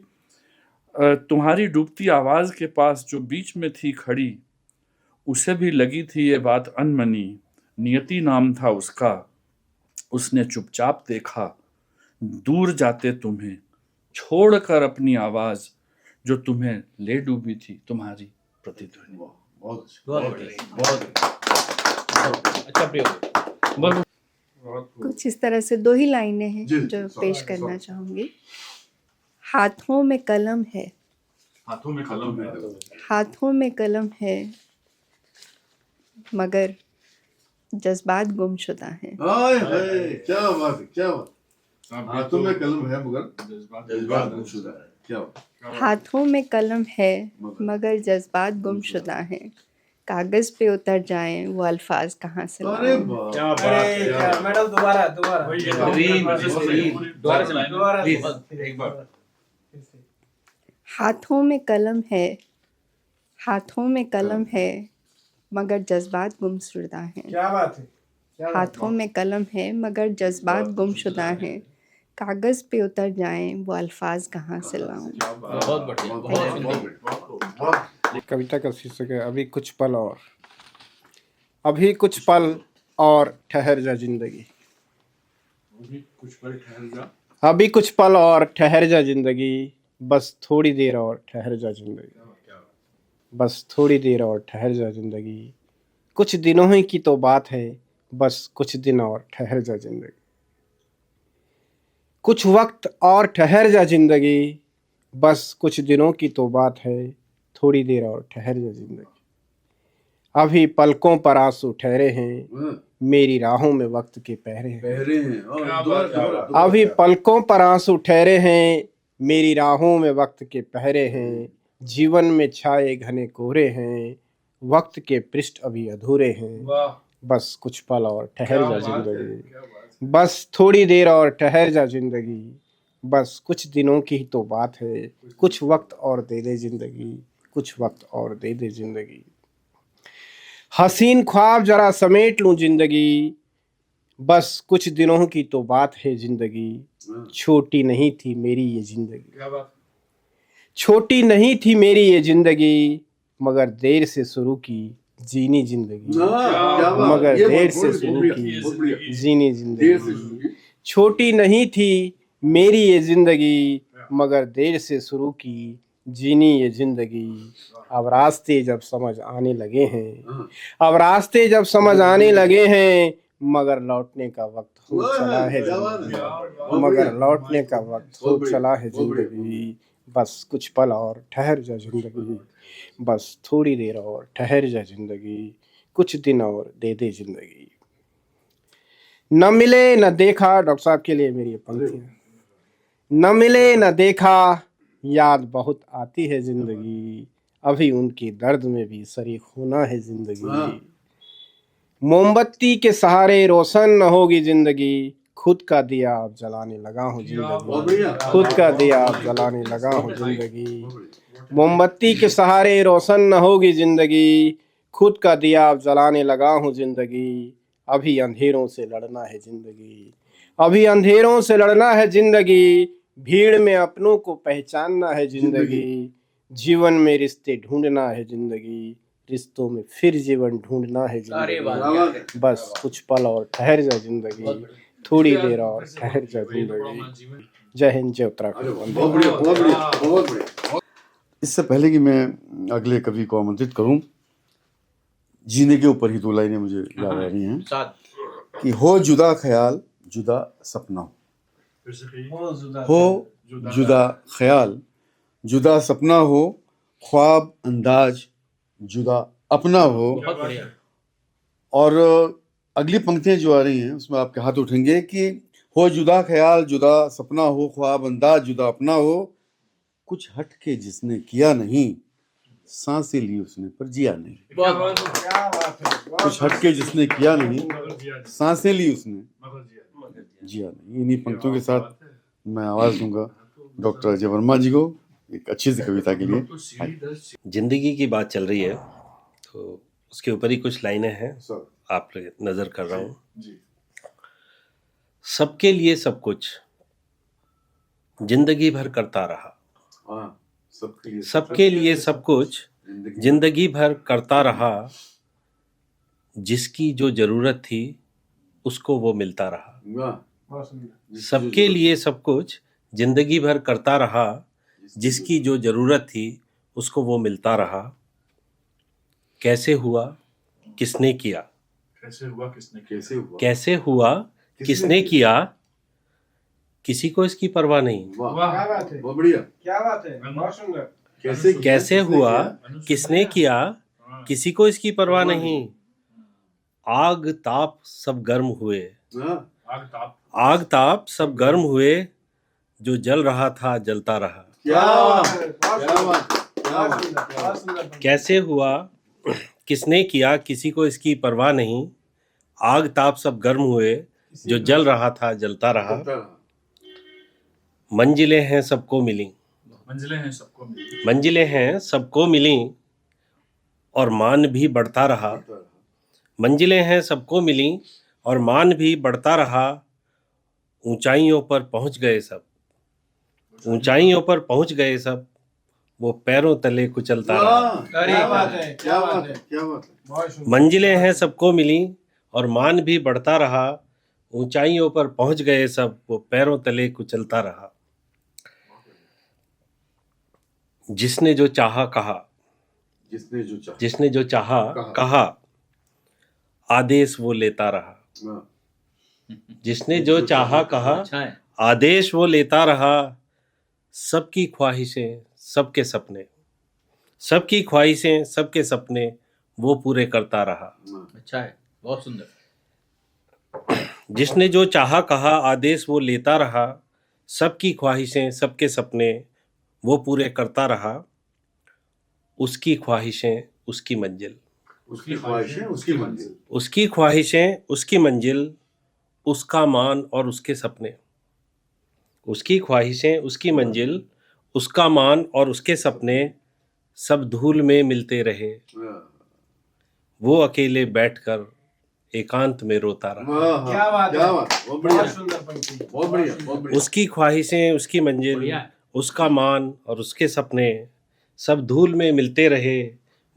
E: तुम्हारी डूबती आवाज के पास जो बीच में थी खड़ी, उसे भी लगी थी ये बात अनमनी। नियति नाम था उसका, उसने चुपचाप देखा। दूर जाते तुम्हें छोड़कर अपनी आवाज, जो तुम्हें ले डूबी थी तुम्हारी प्रतिध्वनि।
A: बहुत
G: बहुत बढ़िया, बहुत अच्छा प्रयोग।
B: कुछ इस तरह से 2 ही लाइनें हैं
A: जी,
B: जो
A: सॉरी,
B: पेश करना
A: सॉरी।
B: चाहूंगी। हाथों में कलम है,
E: हाथों में कलम है,
B: हाथों में कलम है, मगर जज्बात गुमशुदा हैं।
A: हाय हाय, क्या बात है, क्या बात। हाथों में कलम है मगर जज्बात गुमशुदा है। क्या बात।
B: हाथों में कलम है मगर जज्बात गुमशुदा हैं। कागज पे उतर जाएं वो अल्फाज कहाँ से
A: अरे
B: लाऊं।
A: बाप,
D: क्या बात, मैडम दोबारा
C: एक बार
B: हाथों में कलम है, हाथों में कलम है, मगर जज्बात गुमशुदा हैं।
D: क्या बात है,
B: हाथों में कलम है मगर जज्बात गुमशुदा हैं। कागज पे उतर जाएं वो अल्फाज कहाँ से लाऊं।
G: बहुत बढ़िया, बहुत सुंदर।
D: कविता का शीर्षक है अभी कुछ पल और। अभी कुछ पल और ठहर जा जिंदगी,
E: कुछ पल ठहर जा,
D: अभी कुछ पल और ठहर जा जिंदगी, बस थोड़ी देर और ठहर जा जिंदगी, बस थोड़ी देर और ठहर जा जिंदगी। कुछ दिनों ही की तो बात है, बस कुछ दिन और ठहर जा जिंदगी। कुछ वक्त और ठहर जा जिंदगी, बस कुछ दिनों की तो बात है, थोड़ी देर और ठहर जा जिंदगी। अभी पलकों पर आंसू ठहरे हैं, मेरी राहों में वक्त के पहरे हैं।
A: पहरे हैं। और दोबारा
D: अभी पलकों पर आंसू ठहरे हैं, मेरी राहों में वक्त के पहरे हैं। जीवन में छाए घने कोहरे हैं, वक्त के पृष्ठ अभी अधूरे हैं। बस कुछ पल और ठहर जा जिंदगी, बस थोड़ी देर और ठहर जा जिंदगी। बस कुछ दिनों की ही तो बात है, कुछ वक्त और दे दे जिंदगी, कुछ वक्त और दे दे जिंदगी। हसीन ख्वाब जरा समेट लूं जिंदगी, बस कुछ दिनों की तो बात है जिंदगी। छोटी नहीं थी मेरी ये जिंदगी, छोटी नहीं थी मेरी ये जिंदगी, मगर देर से शुरू की जीनी जिंदगी, मगर देर से शुरू की जीनी जिंदगी। छोटी नहीं थी मेरी ये जिंदगी, मगर देर से शुरू की जीनी ये जिंदगी। अब रास्ते जब समझ आने लगे हैं, अब रास्ते जब समझ आने लगे हैं, मगर लौटने का वक्त हो चला है जिंदगी, मगर लौटने का वक्त हो चला है जिंदगी। बस कुछ पल और ठहर जा जिंदगी, बस थोड़ी देर और ठहर जा जिंदगी, कुछ दिन और दे दे जिंदगी। न मिले न देखा, डॉक्टर साहब के लिए मेरी ये पंक्तियां। न मिले न देखा, याद बहुत आती है जिंदगी, अभी उनकी दर्द में भी शरीक होना है जिंदगी। मोमबत्ती के सहारे रोशन न होगी जिंदगी, खुद का दिया अब जलाने लगा हूँ जिंदगी, खुद का दिया अब जलाने लगा हूँ जिंदगी। मोमबत्ती के सहारे रोशन न होगी जिंदगी, खुद का दिया अब जलाने लगा हूँ जिंदगी। अभी अंधेरों से लड़ना है जिंदगी, अभी अंधेरों से लड़ना है जिंदगी। भीड़ में अपनों को पहचानना है जिंदगी, जीवन में रिश्ते ढूंढना है जिंदगी, रिश्तों में फिर जीवन ढूंढना है जिंदगी। बस कुछ पल और ठहर जा जिंदगी, थोड़ी देर और ठहर जा जिंदगी। जय हिंद, जय उत्तराखंड।
A: बहुत बढ़िया, बहुत बढ़िया, बहुत बढ़िया। इससे पहले कि मैं अगले कवि को आमंत्रित करूं, जीने के ऊपर ही दो लाइनें मुझे याद आ रही हैं
G: साथ
A: कि हो जुदा ख्याल जुदा सपना हो जुदा ख्याल जुदा सपना हो ख्वाब अंदाज जुदा अपना हो।
G: बहुत बढ़िया।
A: और अगली पंक्तियां जो आ रही हैं उसमें आपके हाथ उठेंगे कि हो जुदा ख्याल जुदा सपना हो ख्वाब अंदाज जुदा अपना हो, कुछ हट के जिसने किया नहीं सांसें ली उसने पर जिया नहीं। कुछ हट के जिसने किया नहीं सांसें ली उसने जिया नहीं। इन्हीं पंक्तियों के साथ मैं आवाज दूंगा डॉक्टर अजय वर्मा जी को एक अच्छी सी कविता के लिए।
F: जिंदगी की बात चल रही है तो उसके ऊपर ही कुछ लाइनें हैं,
A: सर
F: आप नजर कर रहा हूँ।
A: जी
F: सबके लिए सब कुछ जिंदगी भर करता रहा,
A: हाँ
F: सबके लिए सब कुछ जिंदगी भर करता रहा, जिसकी जो जरूरत थी उसको वो मिलता रहा। सबके लिए सब कुछ जिंदगी भर करता रहा, जिसकी जो जरूरत थी उसको वो मिलता रहा। कैसे हुआ किसने किया,
A: कैसे हुआ
F: कैसे हुआ किसने किया, किसी को इसकी परवाह नहीं।
A: बहुत बढ़िया,
D: क्या बात है, बहुत सुंदर।
F: कैसे हुआ किसने किया, किसी को इसकी परवाह नहीं। आग ताप सब गर्म हुए, आग ताप सब गर्म हुए, जो जल रहा था जलता रहा। कैसे हुआ किसने किया, किसी को इसकी परवाह नहीं। आग ताप सब गर्म हुए, जो जल रहा था जलता रहा। मंजिलें हैं सबको मिली, मंजिलें हैं सबको मिली, और मान भी बढ़ता रहा। मंजिलें हैं सबको मिली और मान भी बढ़ता रहा। ऊंचाइयों पर पहुंच गए सब, ऊंचाइयों पर पहुंच गए सब, वो पैरों तले कुचलता रहा।
D: क्या बात है, क्या बात है,
A: क्या बात है।
D: बहुत सुंदर।
F: मंजिलें हैं सबको मिली और मान भी बढ़ता रहा। ऊंचाइयों पर पहुंच गए सब, वो पैरों तले कुचलता रहा। जिसने जो चाहा कहा, जिसने जो चाहा कहा, आदेश वो लेता रहा। जिसने जो चाहा कहा,
G: अच्छा है।
F: आदेश वो लेता रहा। सबकी ख्वाहिशें सबके सपने, सबकी ख्वाहिशें सबके सपने, वो पूरे करता रहा।
G: अच्छा है, बहुत सुंदर।
F: जिसने जो चाहा कहा, आदेश वो लेता रहा। सबकी ख्वाहिशें सबके सपने, वो पूरे करता रहा। उसकी ख्वाहिशें उसकी मंजिल,
A: उसकी ख्वाहिशें उसकी मंजिल,
F: उसकी ख्वाहिशें उसकी मंजिल, उसका मान और उसके सपने। उसकी ख्वाहिशें उसकी मंजिल, उसका मान और उसके सपने, सब धूल में मिलते रहे। वो अकेले बैठकर एकांत में रोता रहा।
D: क्या बात है,
A: क्या बात, बहुत बढ़िया,
D: बहुत सुंदर पंक्ति,
A: बहुत बढ़िया, बहुत बढ़िया।
F: उसकी ख्वाहिशें उसकी मंजिल,
G: बढ़िया।
F: उसका मान और उसके सपने, सब धूल में मिलते रहे।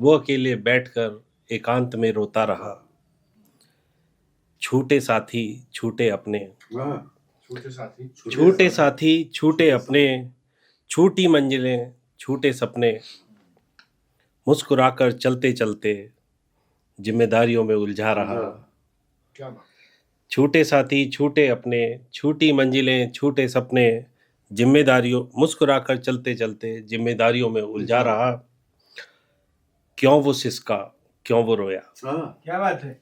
F: वो अकेले बैठकर एकांत में रोता रहा। छूटे साथी छूटे अपने, छूटे साथी छूटे अपने, छूटी मंजिलें छूटे सपने, मुस्कुराकर चलते चलते जिम्मेदारियों में उलझा रहा। छूटे साथी छूटे अपने, छूटी मंजिलें छूटे सपने, जिम्मेदारियों, मुस्कुराकर चलते चलते जिम्मेदारियों में उलझा रहा। क्यों वो सिसका क्यों वो रोया,
D: क्या बात है,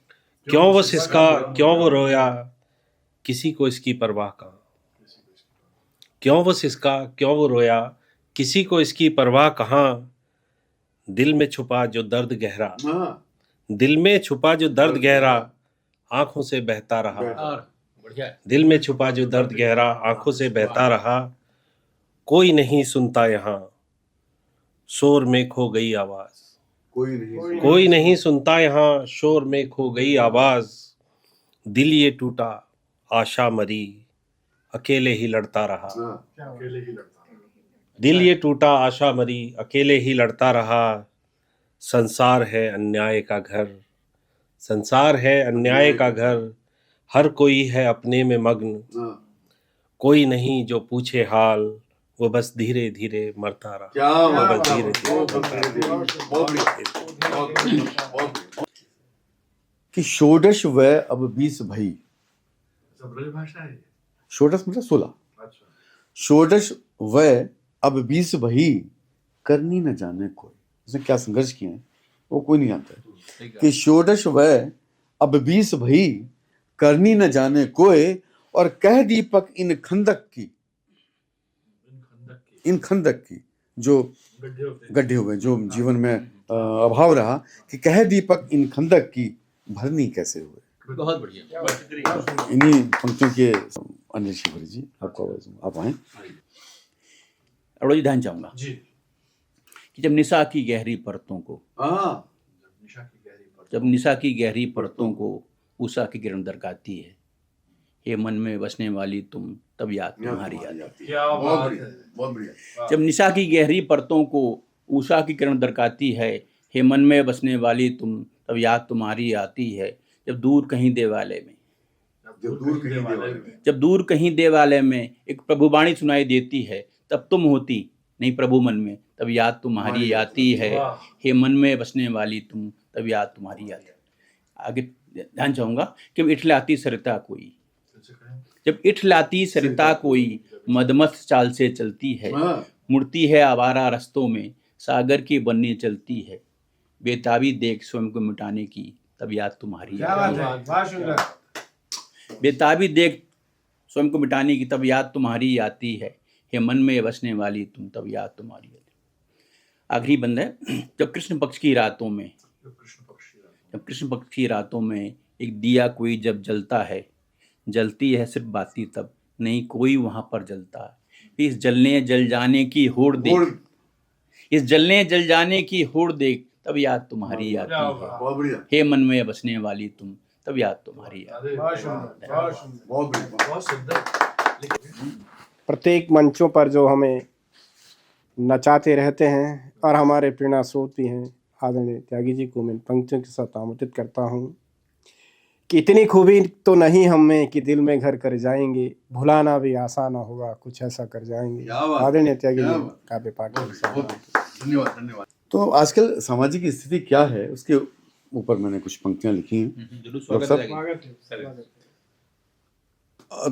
F: क्यों वो सिसका क्यों वो रोया, किसी को इसकी परवाह कहाँ। क्यों वो सिसका क्यों वो रोया, किसी को इसकी परवाह कहाँ। दिल में छुपा जो दर्द गहरा, दिल में छुपा जो दर्द गहरा, आंखों से बहता रहा।
G: और बढ़िया है।
F: दिल में छुपा जो दर्द गहरा, आंखों से बहता रहा। कोई नहीं सुनता यहाँ, शोर में खो गई आवाज। कोई नहीं सुनता यहाँ, शोर में खो गई आवाज। दिल ये टूटा आशा मरी, अकेले ही लड़ता रहा। दिल ये टूटा आशा मरी, अकेले ही लड़ता रहा। संसार है अन्याय का घर, संसार है अन्याय का घर, हर कोई है अपने में मग्न। कोई नहीं जो पूछे हाल, वो बस धीरे धीरे मरता रहा।
A: क्या
F: वो
A: बात
F: बस
A: है,
F: धीरे धीरे
A: बहुत
F: मरता
A: बढ़िया,
F: रहा।
A: बहुत बढ़िया, बहुत बढ़िया। कि षोडश वै अब 20 भई।
C: सब ब्रज भाषा है।
A: षोडश मतलब 16।
C: अच्छा।
A: षोडश वै अब 20 भई, करनी न जाने कोई। उसने क्या संघर्ष किए हैं वो कोई नहीं जानता है। कि षोडश वै अब 20 भई, करनी न जाने कोई, और कह दीपक इन खंदक की, इन खंदक की जो गड्ढे हुए, जो जीवन में अभाव रहा, कि कह दीपक इन खंदक की, भरनी कैसे हुए।
G: बहुत बढ़िया।
A: इन्हीं पंक्तियों के अनिल शिवरी जी, आपको आप आए।
G: अरोड़ा जी ध्यान चाहूंगा
C: जी।
G: कि जब निशा की गहरी परतों को,
C: निशा की गहरी पर
G: जब निशा की गहरी परतों को उषा की किरण दरकाती है, हे मन में बसने वाली तुम, तब याद तुम्हारी आती है।
C: क्या बात है।
A: बहुत बढ़िया।
G: जब निशा की गहरी परतों को उषा की किरण दरकाती है, हे मन में बसने वाली तुम, तब याद तुम्हारी आती है। जब दूर कहीं देवालय में, जब दूर कहीं देवालय में एक प्रभुवाणी सुनाई देती है, तब तुम होती नहीं प्रभु मन में, तब याद तुम्हारी आती है। हे मन में बसने वाली तुम, तब याद तुम्हारी आती है। आगे ध्यान चाहूंगा कि जब इठलाती सरिता कोई, जब इठलाती सरिता कोई, मदमस्त चाल से चलती है, मुड़ती है आवारा रस्तों में, सागर की बननी चलती है, बेताबी देख स्वयं को मिटाने की, तब याद तुम्हारी आती है। बेताबी देख स्वयं को मिटाने की, तब याद तुम्हारी आती है। हे मन में बसने वाली तुम, तब याद तुम्हारी आती है। आखिरी बंद है। जब कृष्ण पक्ष की रातों में, जब कृष्ण पक्ष की रातों में एक दिया कोई जब जलता है, जलती है सिर्फ बाती तब, नहीं कोई वहां पर जलता है। इस जलने जल जाने की होड़ देख, इस जलने जल जाने की होड़ देख, तब याद तुम्हारी आती है। हे मन में बसने वाली तुम, तब याद तुम्हारी आती है।
C: बहुत सुंदर।
D: प्रत्येक मंचों पर जो हमें नचाते रहते हैं और हमारे प्रेरणा स्रोत भी हैं, आदरणीय त्यागी जी को मैं इन पंक्तियों के साथ आमंत्रित करता हूँ कि इतनी खूबी तो नहीं हम में कि दिल में घर कर जाएंगे, भुलाना भी आसान होगा, कुछ ऐसा कर जाएंगे। आदरणीय त्यागी जी काव्य पाठ के साथ
A: धन्यवाद। तो आजकल सामाजिक स्थिति क्या है उसके ऊपर मैंने कुछ पंक्तियां लिखी हैं।
G: जरूर
A: डॉक्टर
G: स्वागत
A: साहब,
G: है।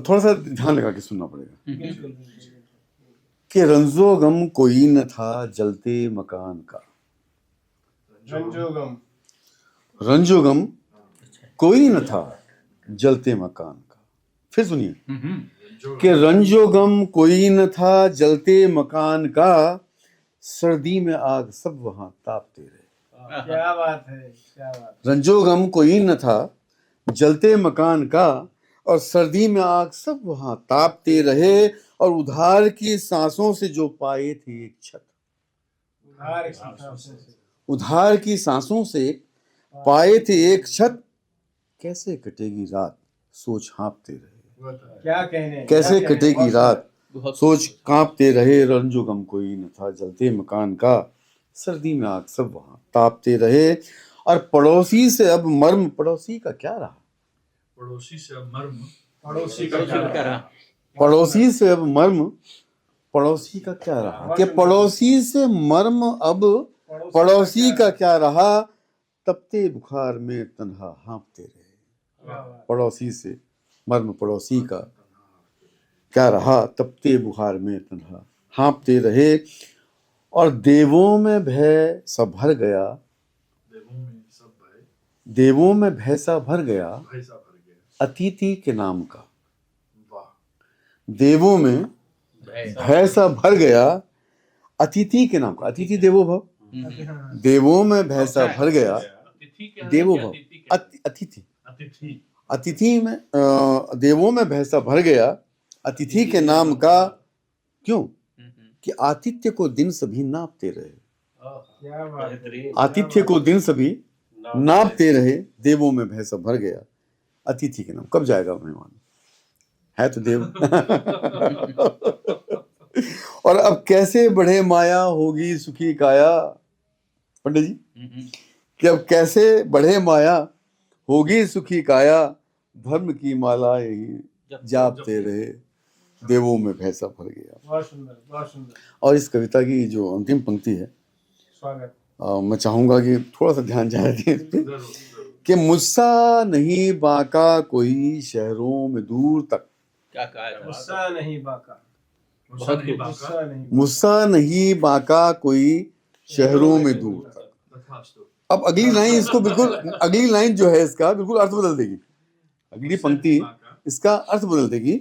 A: थोड़ा सा ध्यान लगा के सुनना पड़ेगा। कि रंजो गम कोई न था जलते मकान का, रंजो गम कोई न था जलते मकान का। फिर सुनिए कि रंजो गम कोई न था जलते मकान का, सर्दी में आग सब वहां तापते रहे।
D: क्या बात है, क्या बात।
A: रंजो गम कोई न था जलते मकान का, और सर्दी में आग सब वहां तापते रहे, और उधार की सांसों से जो पाए थे एक छत, उधार की सांसों से पाए थे एक छत, कैसे कटेगी रात सोच हाँपते रहे।
D: क्या कहने,
A: कैसे कटेगी रात सोच कांपते रहे। रंजो गम कोई न था जलते मकान का, सर्दी में आग सब वहां तापते रहे। और पड़ोसी से अब मर्म, पड़ोसी का क्या रहा,
C: पड़ोसी से अब मर्म,
G: पड़ोसी का क्या रहा,
A: पड़ोसी से अब मर्म, पड़ोसी का क्या रहा। कि पड़ोसी से मर्म अब पड़ोसी का क्या रहा, तपते बुखार में तन्हा हाँपते रहे। पड़ोसी से मर्म पड़ोसी का क्या रहा, तपते बुखार में तन्हा हाँपते रहे। और देवों में भय सा भर गया, देवों में भय सा भर गया, अतिथि के नाम का। देवों में भय सा भर गया, अतिथि के नाम का। अतिथि देवो भव, देवों में भय सा भर गया, देवो भव, अतिथि, अतिथि में देवों में भय सा भर गया, अतिथि के नाम का। क्यों? कि आतिथ्य को दिन सभी नापते रहे, आतिथ्य को दिन सभी नापते रहे। देवों में भय सा भर गया, अतिथि के नाम। कब जाएगा मेहमान, है तो देव। और अब कैसे बढ़े माया होगी सुखी काया, पंडित जी, कि अब कैसे बढ़े माया होगी सुखी काया, धर्म की माला यही जापते रहे, देवों में भय सा भर गया।
D: बहुत सुंदर, बहुत सुंदर।
A: और इस कविता की जो अंतिम पंक्ति है,
D: स्वागत।
A: मैं चाहूंगा कि थोड़ा सा ध्यान जाए इस पे, कि मुझसा नहीं बाका कोई शहरों में दूर तक,
G: क्या कहा है?
D: गुस्सा नहीं बाका,
C: गुस्सा नहीं बाका
D: गुस्सा नहीं
A: मुझसा नहीं बाका कोई शहरों में दूर तक।
C: तथास्तु।
A: अब अगली लाइन इसको बिल्कुल, अगली लाइन जो है इसका बिल्कुल अर्थ बदल देगी। अगली पंक्ति इसका अर्थ बदल देगी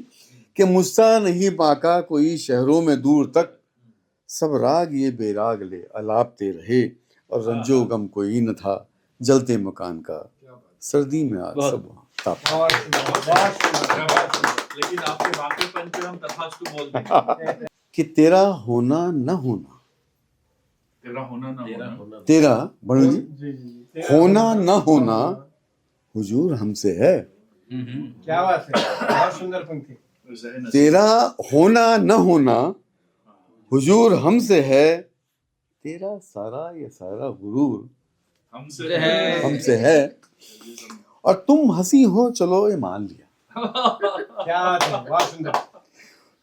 A: कि मुझसा नहीं बाका कोई शहरों में दूर तक, सब राग ये बेराग ले अलापते रहे, और रंजो गम कोई न था जलते मकान का, सर्दी में आग सब ताप।
D: बहुत सुंदर, बहुत सुंदर।
C: लेकिन आपके वाक्यपन पे हम तथास्तु बोल देंगे।
A: कि तेरा होना न होना,
C: तेरा होना ना होना
A: तेरा बड़ू जी,
D: जी जी,
A: होना न होना हुजूर हमसे है।
D: क्या बात है, बहुत सुंदर पंक्ति।
C: ज़हन
A: तेरा होना न होना हुजूर हमसे है, तेरा सारा ये सारा गुरूर
C: हमसे है।
A: हमसे है, और तुम हंसी हो चलो ये मान लिया।
D: क्या बात है, बहुत सुंदर।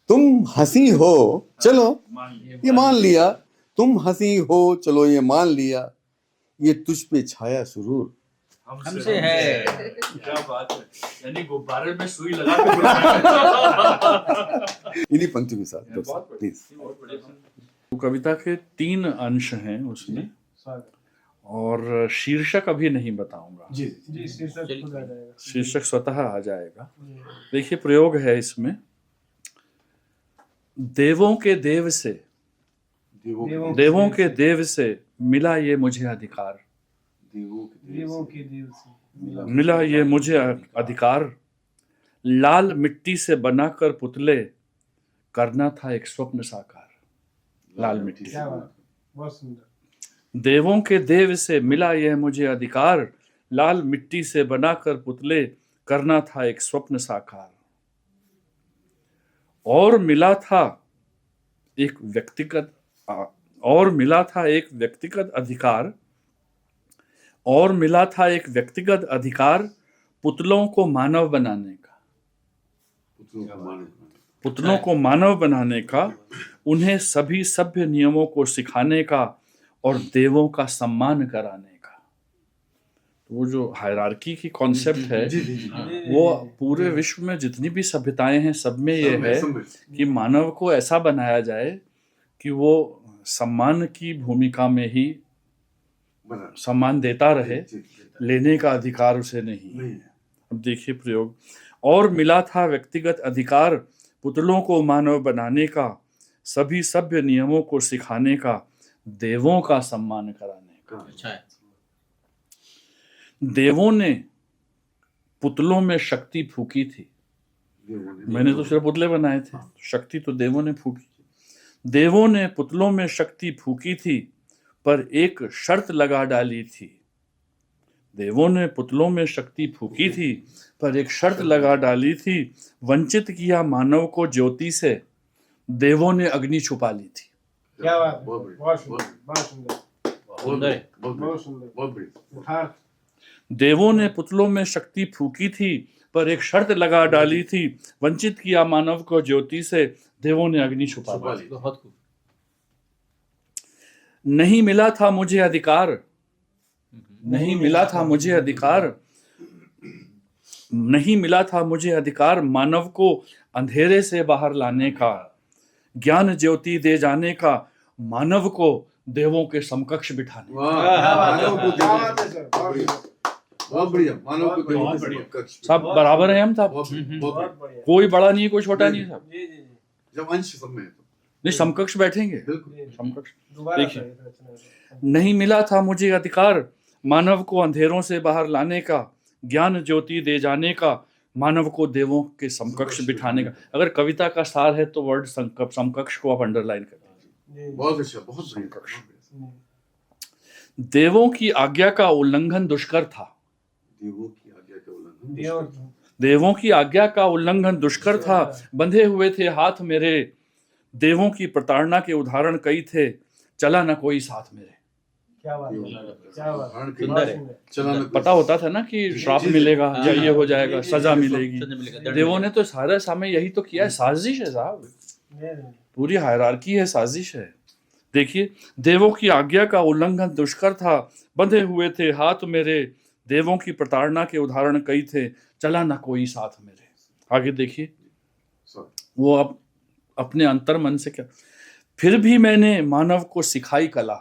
A: तुम हंसी हो चलो
C: मान लिए।
A: ये मान लिया, तुम हंसी हो चलो ये मान लिया, ये तुझ पे छाया सुरूर
G: हमसे है।
C: क्या बात है, यानी गुब्बारे में सुई लगा के
A: इन्हीं पंक्तियों के साथ प्लीज।
E: तो कविता के 3 अंश हैं उसमें,
D: स्वागत।
E: और शीर्षक अभी नहीं बताऊंगा,
A: जी
D: जी, शीर्षक खुद आ जाएगा।
E: शीर्षक स्वतः आ जाएगा। देखिए प्रयोग है इसमें, देवों के देव से, देवों के देव से मिला ये मुझे अधिकार,
D: देवों के देव से
E: मिला ये मुझे अधिकार, लाल मिट्टी से बनाकर पुतले करना था एक स्वप्न साकार। लाल मिट्टी से,
D: क्या बात, बहुत सुंदर।
E: देवों के देव से मिला यह मुझे अधिकार, लाल मिट्टी से बनाकर पुतले करना था एक स्वप्न साकार। और मिला था एक व्यक्तिगत अधिकार, और मिला था एक व्यक्तिगत अधिकार पुतलों को मानव बनाने का, पुतलों को मानव बनाने का, उन्हें सभी सभ्य नियमों को सिखाने का, और देवों का सम्मान कराने का। तो वो जो हायरार्की की कॉन्सेप्ट है, वो पूरे विश्व में जितनी भी सभ्यताएं हैं सब में ये है कि मानव को ऐसा बनाया जाए कि वो सम्मान की भूमिका में ही सम्मान देता रहे, लेने का अधिकार उसे नहीं है। अब देखिए प्रयोग, और मिला था व्यक्तिगत अधिकार पुतलों को मानव बनाने का, सभी सभ्य नियमों को सिखाने का, देवों का सम्मान कराने का।
G: अच्छा है।
E: देवों ने पुतलों में शक्ति फूकी थी, मैंने तो सिर्फ पुतले बनाए थे, शक्ति तो देवों ने फूकी। देवों ने पुतलों में शक्ति फूकी थी, पर एक शर्त लगा डाली थी। देवों ने पुतलों में शक्ति फूकी थी, पर एक शर्त लगा डाली थी, वंचित किया मानव को ज्योति से, देवों ने अग्नि छुपा ली थी।
D: क्या बात है, बहुत सुंदर, बहुत सुंदर,
G: सुंदर है।
D: बहुत सुंदर। यथार्थ।
E: देवों ने पुतलों में शक्ति फूकी थी, पर एक शर्त लगा डाली थी, वंचित किया मानव को ज्योति से, देवों ने अग्नि छुपा ली थी।
G: बहुत खूब।
E: नहीं मिला था मुझे अधिकार, नहीं मिला था मुझे अधिकार, नहीं मिला था मुझे अधिकार, मानव को अंधेरे से बाहर लाने का, ज्ञान ज्योति दे जाने का, मानव को देवों के समकक्ष बिठाने का।
D: क्या बात है सर, बहुत सुंदर।
A: बहुत बढ़िया, मानव को देवों के समकक्ष।
E: सब बराबर हैं हम सब,
A: बहुत
D: बहुत बढ़िया।
E: कोई बड़ा नहीं है कोई छोटा नहीं है, सब
D: जी जी जी,
A: जब अंश सब में है तो
E: नहीं समकक्ष बैठेंगे,
A: बिल्कुल।
E: समकक्ष।
D: दोबारा
E: देखिए।
D: सर, इतना अच्छा लगा।
E: नहीं मिला था मुझे अधिकार, मानव को अंधेरों से बाहर लाने का, ज्ञान ज्योति दे जाने का, मानव को देवों के समकक्ष बिठाने का। अगर कविता का सार है तो वर्ड समकक्ष को आप अंडरलाइन कर दीजिए।
D: जी,
A: बहुत अच्छा, बहुत बढ़िया।
D: जी।
E: देवों की आज्ञा का उल्लंघन दुष्कर था,
A: देवों की आज्ञा के उल्लंघन।
D: देव-
E: देवों की आज्ञा का उल्लंघन दुष्कर था, बंधे हुए थे हाथ मेरे, देवों की प्रताड़ना के उदाहरण कई थे, चला न कोई साथ मेरे।
D: क्या बात है, क्या बात है,
A: सुंदर
D: बहुत
G: है।
D: सुंदर।
A: चलाना
E: पता होता था ना कि श्राप मिलेगा या ये हो जाएगा, सजा मिलेगी।
G: सजा मिलेगा, दंड
E: देवों ने
G: मिलेगा।
E: तो सारे समय यही तो किया है, साजिश है साहब,
D: जी, जी।
E: पूरी हायरार्की है, साजिश है। देखिए, देवों की आज्ञा का उल्लंघन दुष्कर था, बंधे हुए थे हाथ मेरे, देवों की प्रताड़ना के उदाहरण कई थे, चला ना कोई साथ मेरे। आगे देखिए वो अब अपने अंतर मन से क्या, फिर भी मैंने मानव को सिखाई कला,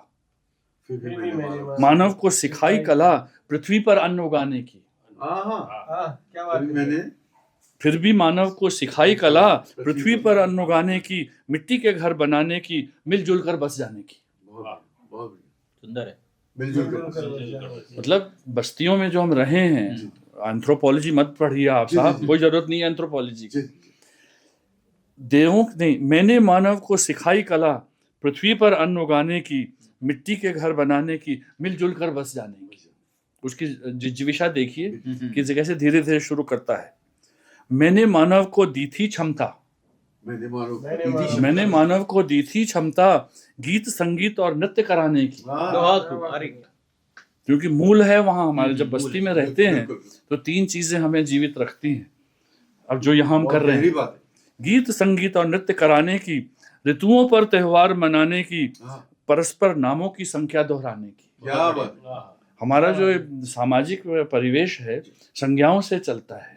E: मानव को सिखाई कला पृथ्वी पर अन्न उगाने की।
A: क्या बात मैंने
E: फिर भी मानव को सिखाई कला पृथ्वी पर अन्न उगाने की, मिट्टी के घर बनाने की, मिलजुल कर बस जाने की।
A: बहुत
G: सुंदर है।
A: मिलजुल कर
E: मतलब बस्तियों में जो हम रहे हैं, एंथ्रोपोलॉजी मत पढ़िए आप साहब, कोई जरूरत नहीं है एंथ्रोपोलॉजी की। देवों नहीं, मैंने मानव को सिखाई कला पृथ्वी पर अन्न उगाने की, मिट्टी के घर बनाने की, मिलजुल कर बस जाने की। उसकी जिज्विशा देखिए कि कैसे धीरे धीरे शुरू करता है। मैंने मानव को दी थी क्षमता, मैंने मानव को दी थी क्षमता गीत संगीत और नृत्य कराने की। क्योंकि मूल है वहां हमारे, जब बस्ती में रहते हैं तो तीन चीजें हमें जीवित रखती हैं। अब जो यहाँ हम कर रहे हैं, गीत संगीत और नृत्य कराने की, ऋतुओं पर त्योहार मनाने की, परस्पर नामों की संख्या दोहराने की।
A: क्या बात।
E: हमारा जो सामाजिक परिवेश है संज्ञाओं से चलता है।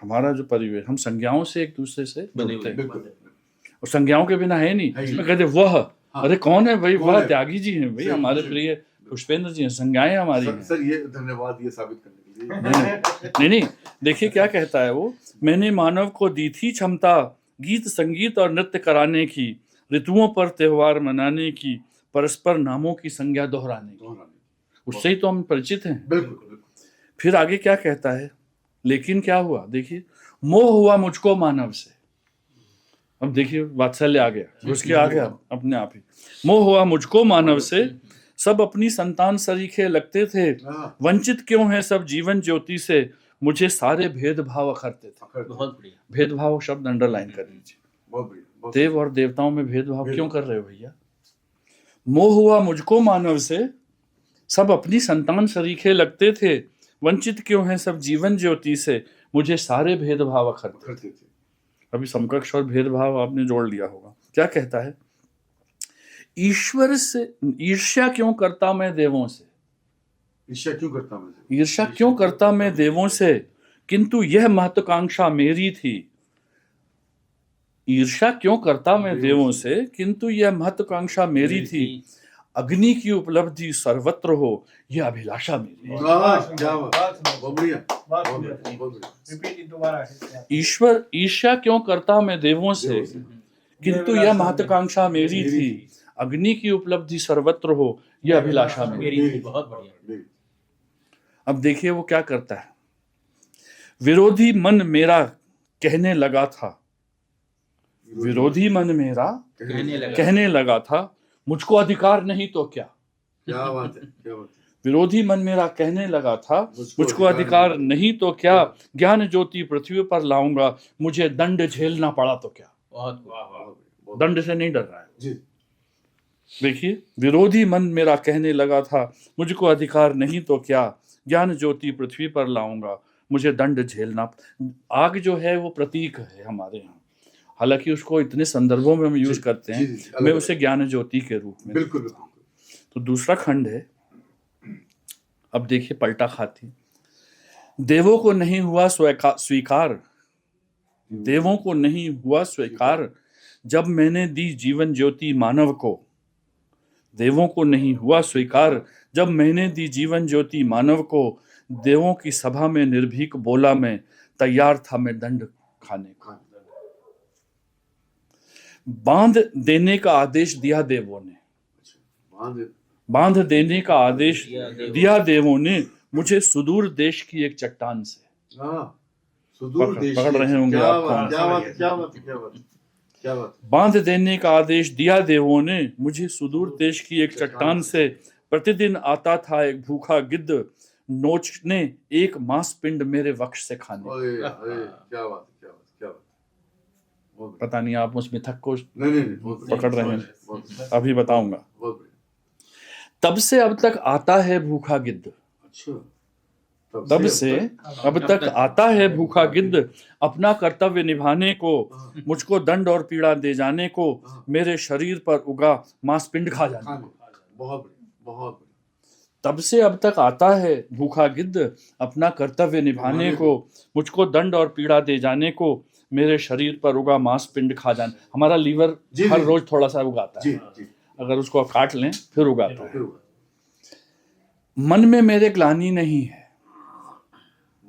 E: हमारा जो परिवेश, हम संज्ञाओं से एक दूसरे से जुड़ते हैं, और संज्ञाओं के बिना है नहीं। इसमें कहते वह, अरे कौन है भाई, वह त्यागी जी हैं भाई, हमारे प्रिय पुष्पेंद्र जी हैं, संज्ञाएं हमारी हैं।
A: सर ये धन्यवाद ये साबित करने के लिए।
E: नहीं, देखिए क्या कहता है वो, मैंने मानव को दी थी क्षमता गीत संगीत और नृत्य कराने की, ऋतुओं पर त्योहार मनाने की, परस्पर नामों की संज्ञा दोहराने की। उससे ही तो हम परिचित हैं।
A: बिल्कुल।
E: फिर आगे क्या कहता है, लेकिन क्या हुआ, देखिए, मोह हुआ मुझको मानव से। अब देखिए वात्सल्य आ गया, उसके आ गया अपने आप ही। मोह हुआ मुझको मानव से, सब अपनी संतान सरीखे लगते थे, वंचित क्यों है सब जीवन ज्योति से, मुझे सारे भेदभाव अखरते थे।
G: बहुत बढ़िया।
E: भेदभाव शब्द अंडरलाइन कर लीजिए।
A: बहुत बढ़िया।
E: देव और देवताओं में भेदभाव क्यों कर रहे हो भैया? मोह हुआ मुझको मानव से, सब अपनी संतान सरीखे लगते थे, वंचित क्यों है सब जीवन ज्योति से, मुझे सारे भेदभाव अखरते थे। अभी समकक्ष और भेदभाव आपने जोड़ लिया होगा। क्या कहता है, ईश्वर से ईर्ष्या क्यों करता मैं देवों से,
A: ईर्ष्या क्यों करता मैं,
E: ईर्ष्या क्यों करता मैं देवों से, किंतु यह महत्वाकांक्षा मेरी थी। ईर्ष्या क्यों करता मैं देवों से, किंतु यह महत्वाकांक्षा मेरी थी, अग्नि की उपलब्धि सर्वत्र हो, यह अभिलाषा मेरी। ईश्वर ईर्ष्या क्यों करता मैं देवों से, किंतु यह महत्वाकांक्षा मेरी थी, अग्नि की उपलब्धि सर्वत्र हो, यह अभिलाषा मेरी थी।
G: बहुत बढ़िया।
E: अब देखिए वो क्या करता है, विरोधी मन मेरा कहने लगा था, विरोधी मन मेरा कहने लगा था, मुझको अधिकार नहीं तो क्या।
A: क्या बात है, क्या बात है।
E: विरोधी मन मेरा कहने लगा था, मुझको अधिकार नहीं तो क्या, ज्ञान ज्योति पृथ्वी पर लाऊंगा, मुझे दंड झेलना पड़ा तो क्या।
G: बहुत
E: दंड से नहीं डर रहा है। देखिए, विरोधी मन मेरा कहने लगा था, मुझको अधिकार नहीं तो क्या, ज्ञान ज्योति पृथ्वी पर लाऊंगा, मुझे दंड झेलना। आग जो है वो प्रतीक है हमारे यहाँ, हालांकि उसको इतने संदर्भों में हम यूज करते हैं, मैं उसे ज्ञान ज्योति के रूप में।
A: बिल्कुल।
E: तो दूसरा खंड है, अब देखिए पलटा खाती, देवों को नहीं हुआ स्वीकार, देवों को नहीं हुआ स्वीकार, जब मैंने दी जीवन ज्योति मानव को, देवों को नहीं हुआ स्वीकार, जब मैंने दी जीवन ज्योति मानव को, देवों की सभा में निर्भीक बोला मैं, तैयार था मैं दंड खाने को। बांध देने का आदेश दिया देवों ने, बांध देने का आदेश दिया देवों ने, मुझे सुदूर देश की एक चट्टान से। पकड़ रहे होंगे आप। बांध देने का आदेश दिया देवों ने, मुझे सुदूर देश की एक चट्टान से, प्रतिदिन आता था एक भूखा गिद्ध, नोचने एक मांस पिंड मेरे वक्ष से खाने।
A: क्या बात।
E: पता नहीं आप उस मिथक को
A: नहीं,
E: पकड़ रहे हैं, अभी बताऊंगा। तब से अब तक आता है भूखा गिद्ध, तब से अब तक आता है भूखा गिद्ध, अपना कर्तव्य निभाने को, मुझको दंड और पीड़ा दे जाने को, मेरे शरीर पर उगा मांस पिंड खा जाने को।
A: बहुत।
E: तब से अब तक आता है भूखा गिद्ध अपना कर्तव्य निभाने को, मुझको दंड और पीड़ा दे जाने को, मेरे शरीर पर उगा मांस पिंड खा जाने। हमारा लीवर
A: जी,
E: हर
A: जी।
E: रोज थोड़ा सा उगाता
A: जी
E: है,
A: जी
E: अगर उसको काट लें फिर उगाता है।
A: फिर हुआ।
E: मन में मेरे ग्लानि नहीं है,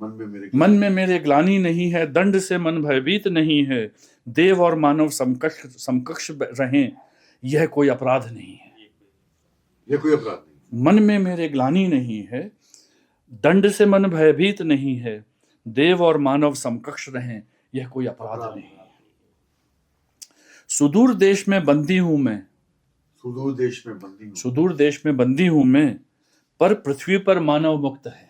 A: मन में मेरे
E: ग्लानि नहीं है, दंड से मन भयभीत नहीं है, देव और मानव समकक्ष रहें, यह कोई अपराध नहीं है।
A: ये कोई अपराध नहीं।
E: मन में मेरे ग्लानि नहीं है, दंड से मन भयभीत नहीं है, देव और मानव समकक्ष रहें, यह कोई अपराध नहीं है। सुदूर देश में बंदी हूं मैं,
A: सुदूर देश में बंदी हूँ।
E: सुदूर देश में बंदी हूं मैं, पर पृथ्वी पर मानव मुक्त है।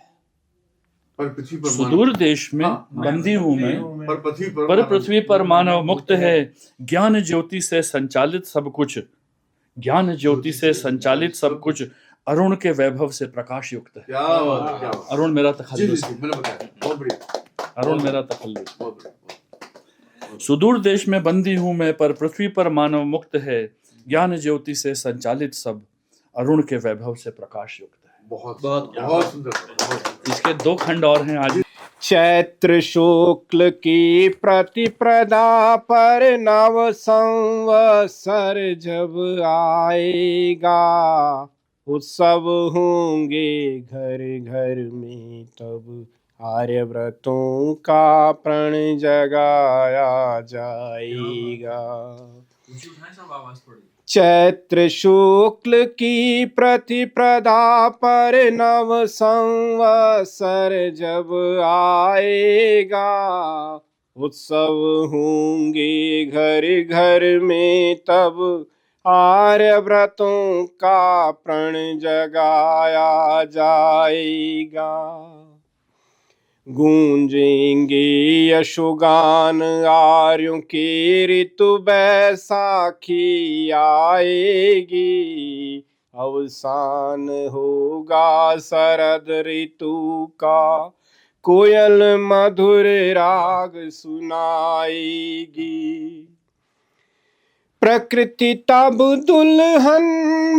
A: पर पृथ्वी पर
E: सुदूर देश में
A: हाँ,
E: बंदी हूं मैं, पर पृथ्वी पर मानव मुक्त है। ज्ञान ज्योति से संचालित सब कुछ, ज्ञान ज्योति से संचालित सब कुछ, अरुण के वैभव से प्रकाश युक्त है।
A: क्या बात है, क्या बात है।
E: अरुण मेरा
A: जी जी
E: तखल्लुस
A: जी, मैंने बताया, बहुत बढ़िया,
E: अरुण मेरा तखल्लुस।
A: बहुत बढ़िया।
E: सुदूर देश में बंदी हूं मैं, पर पृथ्वी पर मानव मुक्त है। ज्ञान ज्योति से संचालित सब, अरुण के वैभव से प्रकाश युक्त है।
A: बहुत
G: बहुत
A: बहुत सुंदर, बहुत
E: इसके 2 खंड और हैं आज।
D: चैत्र शुक्ल की प्रतिप्रदा पर नव संवत्सर जब आएगा, उत्सव होंगे घर घर में, तब आर्यव्रतों का प्रण जगाया जाएगा। चैत्र शुक्ल की प्रतिप्रदा पर नव संवत्सर जब आएगा, उत्सव होंगे घर घर में, तब आर्यव्रतों का प्रण जगाया जाएगा। गूंजेंगे यशोगान आर्यों के, ऋतु बैसाखी आएगी, अवसान होगा शरद ऋतु का, कोयल मधुर राग सुनाएगी। प्रकृति तब दुल्हन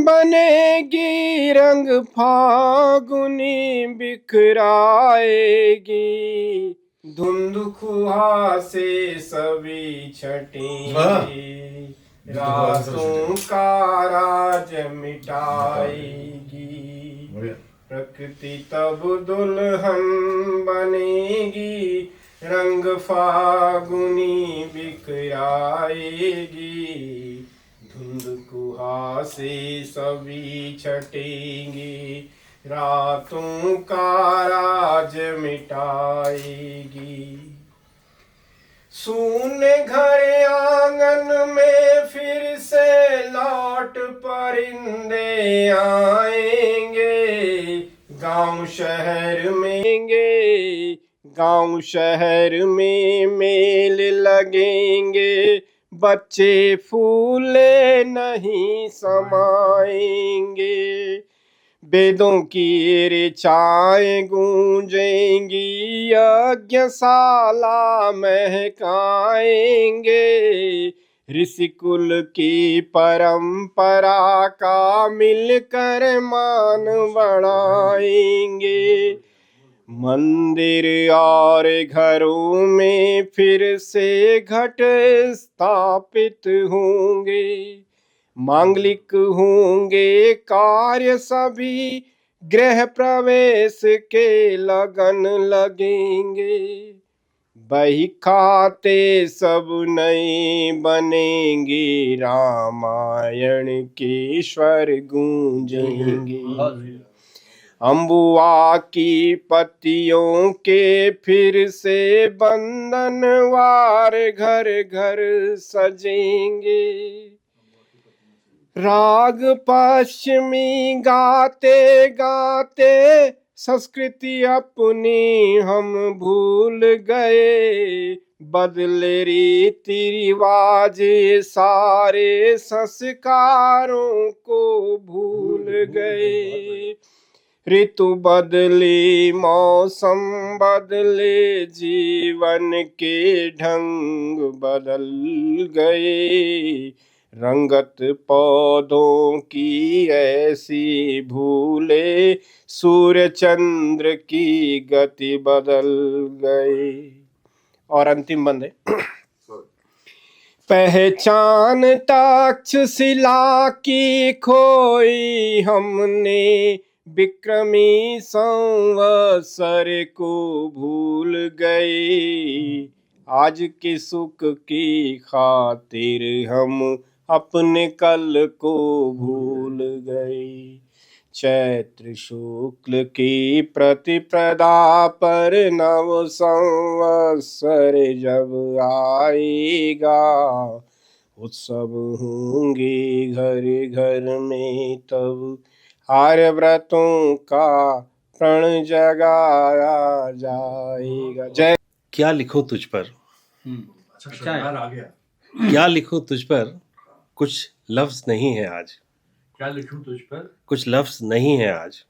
D: बनेगी, रंग फागुनी बिखराएगी, धुंधुकुहा से सभी छटेंगी, रातों का राज मिटाएगी। प्रकृति तब दुल्हन बनेगी, रंग फागुनी बिखराएगी, धुंधुकुहा से सभी छटेंगी, रातों का राज मिटाएगी। सूने घर आंगन में फिर से लौट परिंदे आएंगे, गांव शहर में मेल लगेंगे, बच्चे फूले नहीं समाएंगे, वेदों की ऋचाएं गूंजेंगी, यज्ञशाला महकाएंगे, ऋषिकुल की परंपरा का मिलकर मान बढ़ाएंगे। मंदिर और घरों में फिर से घट स्थापित होंगे, मांगलिक होंगे कार्य सभी, गृह प्रवेश के लगन लगेंगे, बही खाते सब नए बनेंगे, रामायण के स्वर गूंजेंगे। अम्बुआ की पत्तियों के फिर से बंधनवार घर घर सजेंगे, राग पश्चिमी गाते गाते संस्कृति अपनी हम भूल गए, बदले रीति रिवाज सारे संस्कारों को भूल गए। ऋतु बदले, मौसम बदले, जीवन के ढंग बदल गए, रंगत पौधों की ऐसी भूले, सूर्य चंद्र की गति बदल गई। और अंतिम बंद है। पहचान तक्षशिला की खोई हमने, विक्रमी संवत्सर को भूल गए। आज के सुख की खातिर हम अपने कल को भूल गए। चैत्र शुक्ल की प्रतिपदा पर नव संवत्सर जब आएगा, उत्सव होंगे घर घर में तब, आर्य व्रतों का प्रण जगाया जाएगा। जय।
F: क्या लिखूं तुझ पर,
C: अच्छा शानदार आ गया।
F: क्या लिखूं तुझ पर, कुछ लफ्ज नहीं है आज,
C: क्या लिखूं तुझ पर,
F: कुछ लफ्ज नहीं है आज।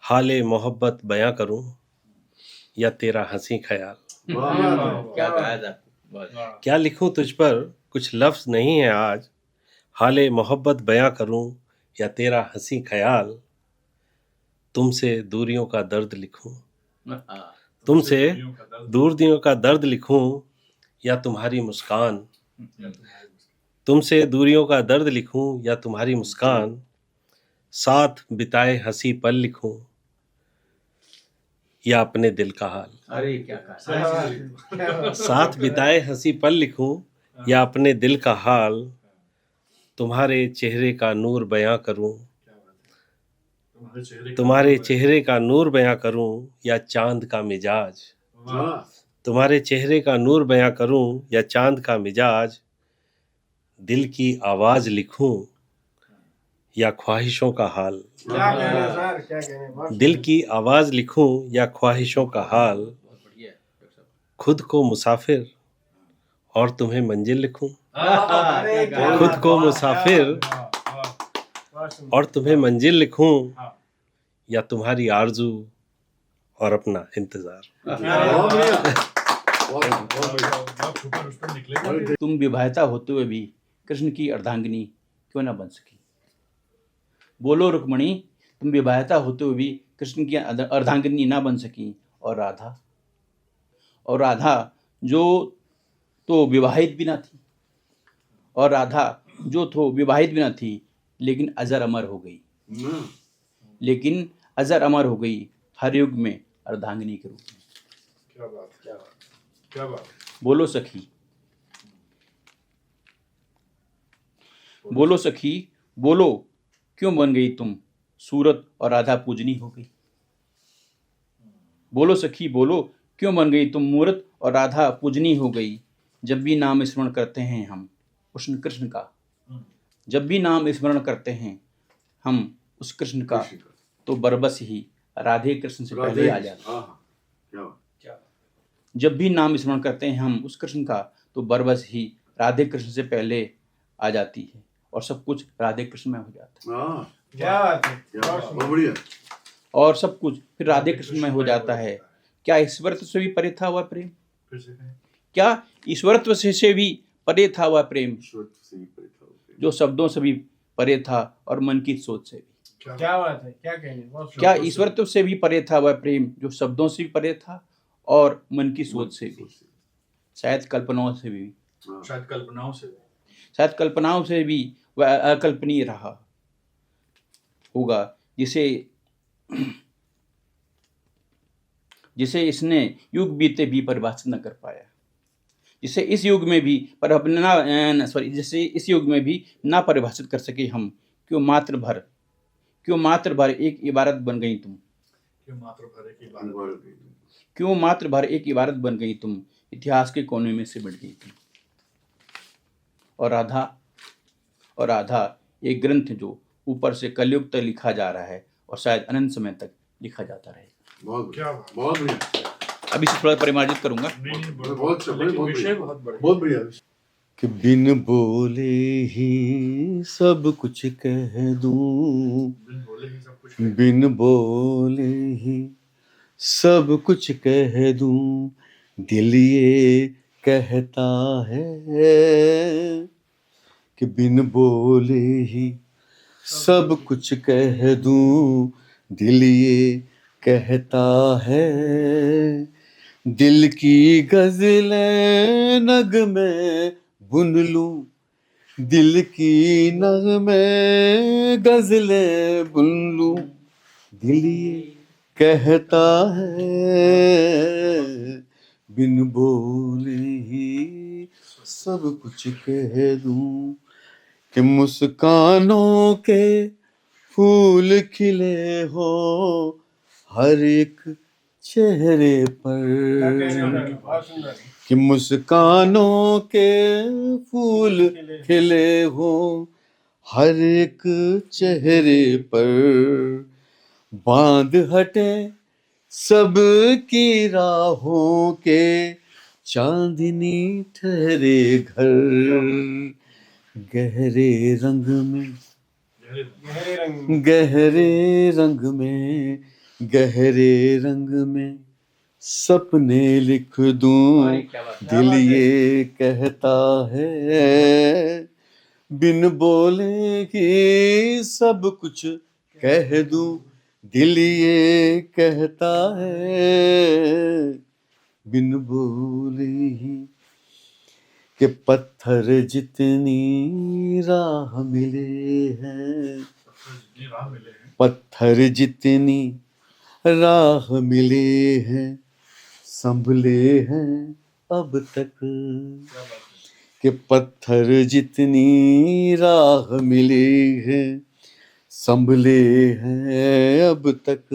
F: हाले मोहब्बत बयां करूं या तेरा हंसी ख्याल।
G: क्या कहा था? बहुत।
F: क्या लिखूं तुझ पर, कुछ लफ्ज नहीं है आज। हाले मोहब्बत बयां करूं या तेरा हंसी ख्याल। तुमसे दूरियों का दर्द लिखूं, तुमसे दूरियों का दर्द लिखूं या तुम्हारी मुस्कान। तुमसे दूरियों का दर्द लिखूं या तुम्हारी मुस्कान। साथ बिताए हंसी पल लिखूं या अपने दिल का हाल।
G: अरे क्या कहा?
F: साथ बिताए हंसी पल लिखूं या अपने दिल का हाल। तुम्हारे चेहरे का नूर बयां करूं, तुम्हारे चेहरे का नूर बयां करूं या चांद का मिजाज। तुम्हारे चेहरे का नूर बयां करूं या चांद का मिजाज। दिल की आवाज लिखूं या ख्वाहिशों का हाल।
D: क्या कहने सर, क्या कहने।
F: दिल की आवाज लिखूं या ख्वाहिशों का हाल।
G: बहुत बढ़िया है, डॉक्टर साहब।
F: खुद को मुसाफिर और तुम्हें मंजिल लिखूं।
G: क्या कहा?
F: खुद को मुसाफिर और तुम्हें मंजिल लिखूं या तुम्हारी आरजू और अपना इंतजार।
C: सुपर उस पर निकले।
G: तुम विवाहिता होते हुए भी कृष्ण की अर्धांगिनी क्यों ना बन सकी? बोलो रुक्मणी, तुम विवाहिता होते हुए भी कृष्ण की अर्धांगिनी ना बन सकी। और राधा जो तो विवाहित भी ना थी, और राधा जो तो विवाहित भी ना थी, लेकिन अजर अमर हो गई। लेकिन अजर अमर हो गई हर युग में अर्धांगिनी के रूप में।
C: क्या बात, क्या बात, क्या बात।
G: बोलो सखी, बोलो सखी, बोलो क्यों बन गई तुम सूरत और राधा पूजनी हो गई। बोलो सखी, बोलो क्यों बन गई तुम मूरत और राधा पूजनी हो गई। जब भी नाम स्मरण करते हैं हम उस कृष्ण का, जब भी नाम स्मरण करते हैं हम उस कृष्ण का, तो बरबस ही राधे कृष्ण से पहले आ जाते हैं। जब भी नाम स्मरण करते हैं हम उस कृष्ण का, तो बरबस ही राधे कृष्ण से पहले आ जाती है और सब कुछ राधे कृष्ण में हो जाता है।
D: क्या बात है,
A: बहुत बढ़िया।
G: और सब कुछ फिर राधे कृष्ण में हो जाता है। क्या ईश्वरत्व से भी परे था वह प्रेम?
C: फिर से कहें।
G: क्या ईश्वरत्व से भी परे था वह प्रेम, जो शब्दों से भी परे था और मन की सोच से भी।
D: क्या बात है, क्या कहने।
G: क्या ईश्वरत्व से भी परे था वह प्रेम, जो शब्दों से भी परे था और मन की सोच से भी, शायद कल्पनाओं से भी,
C: शायद कल्पनाओं से भी।
G: शायद कल्पनाओं से भी वह अकल्पनीय रहा होगा, जिसे इसने युग बीते भी परिभाषित न कर पाया, जिसे इस युग में भी जिसे इस युग में भी ना परिभाषित कर सके हम। क्यों मात्र भर एक इबारत बन गई तुम,
C: क्यों मात्र भर एक इबारत,
G: क्यों मात्र भर एक इबारत बन गई तुम, इतिहास के कोने में से बढ़ गई तुम। और राधा एक ग्रंथ जो ऊपर से कलयुग तक लिखा जा रहा है और शायद अनंत समय तक लिखा जाता रहेगा।
C: क्या बात।
A: बहुत बढ़िया।
G: अभी से थोड़ा परिमार्जित करूंगा।
C: नहीं,
A: बहुत अच्छा,
C: लेकिन
A: बहुत
C: विषय
A: बढ़िया।
C: बहुत बढ़िया।
A: बहुत बढ़िया। कि बिन बोले ही सब कुछ कह दूं,
C: बिन बोले ही सब कुछ।
A: बिन बोले ही सब कुछ कह दूं, दिल ये कहता है कि बिन बोले ही सब कुछ कह दूं, दिल ये कहता है। दिल की गजलें नगमे बुन लूं, दिल की नगमे गजलें बुन लूं, दिल ये कहता है बिन बोले ही सब कुछ कह दूं। कि मुस्कानों के फूल खिले हो हर एक चेहरे पर, कि मुस्कानों के फूल खिले हो हर एक चेहरे पर, बांध हटे सब की राहों के, चांदनी ठहरे घर, गहरे रंग में गहरे रंग में सपने लिख दूं, दिल ये कहता है बिन बोले कि सब कुछ कह दूं, दिल ये कहता है बिन बोले ही। कि पत्थर जितनी राह मिले हैं, पत्थर जितनी राह मिले हैं, संभले हैं अब तक। कि पत्थर जितनी राह मिले हैं, संभले हैं अब तक।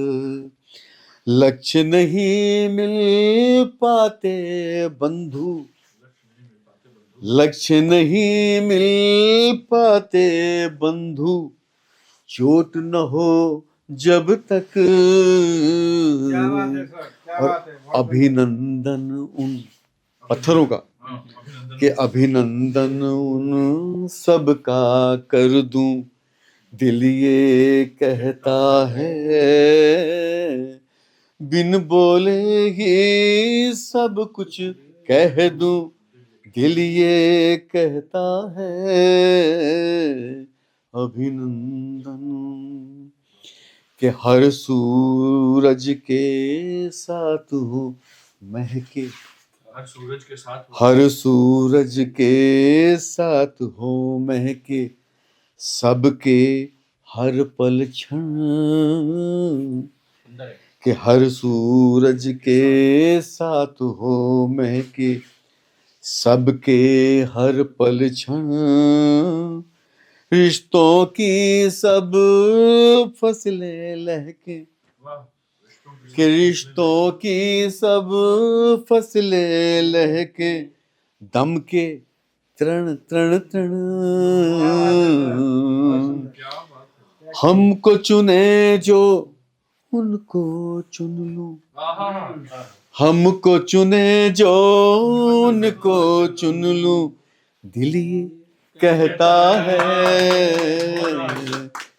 A: लक्ष्य नहीं मिल पाते बंधु, लक्ष्य नहीं मिल पाते बंधु, चोट न हो जब तक। और अभिनंदन उन पत्थरों का, कि अभिनंदन उन सब का कर दूं, दिल ये कहता है बिन बोले ही सब कुछ कह दूं, दिल ये कहता है अभिनंदन। कि हर सूरज के साथ हो महके,
C: हर सूरज के साथ
A: हर सूरज के साथ हो महके, सबके हर पल क्षण। कि हर सूरज के साथ हो महके, सबके हर पल क्षण। रिश्तों की सब फसलें लहके, कि रिश्तों की सब फसलें लहके, दम के तृण तृण तृण। हमको चुने जो उनको चुन लूं, हमको चुने जो उनको चुन लूं, दिल ये कहता है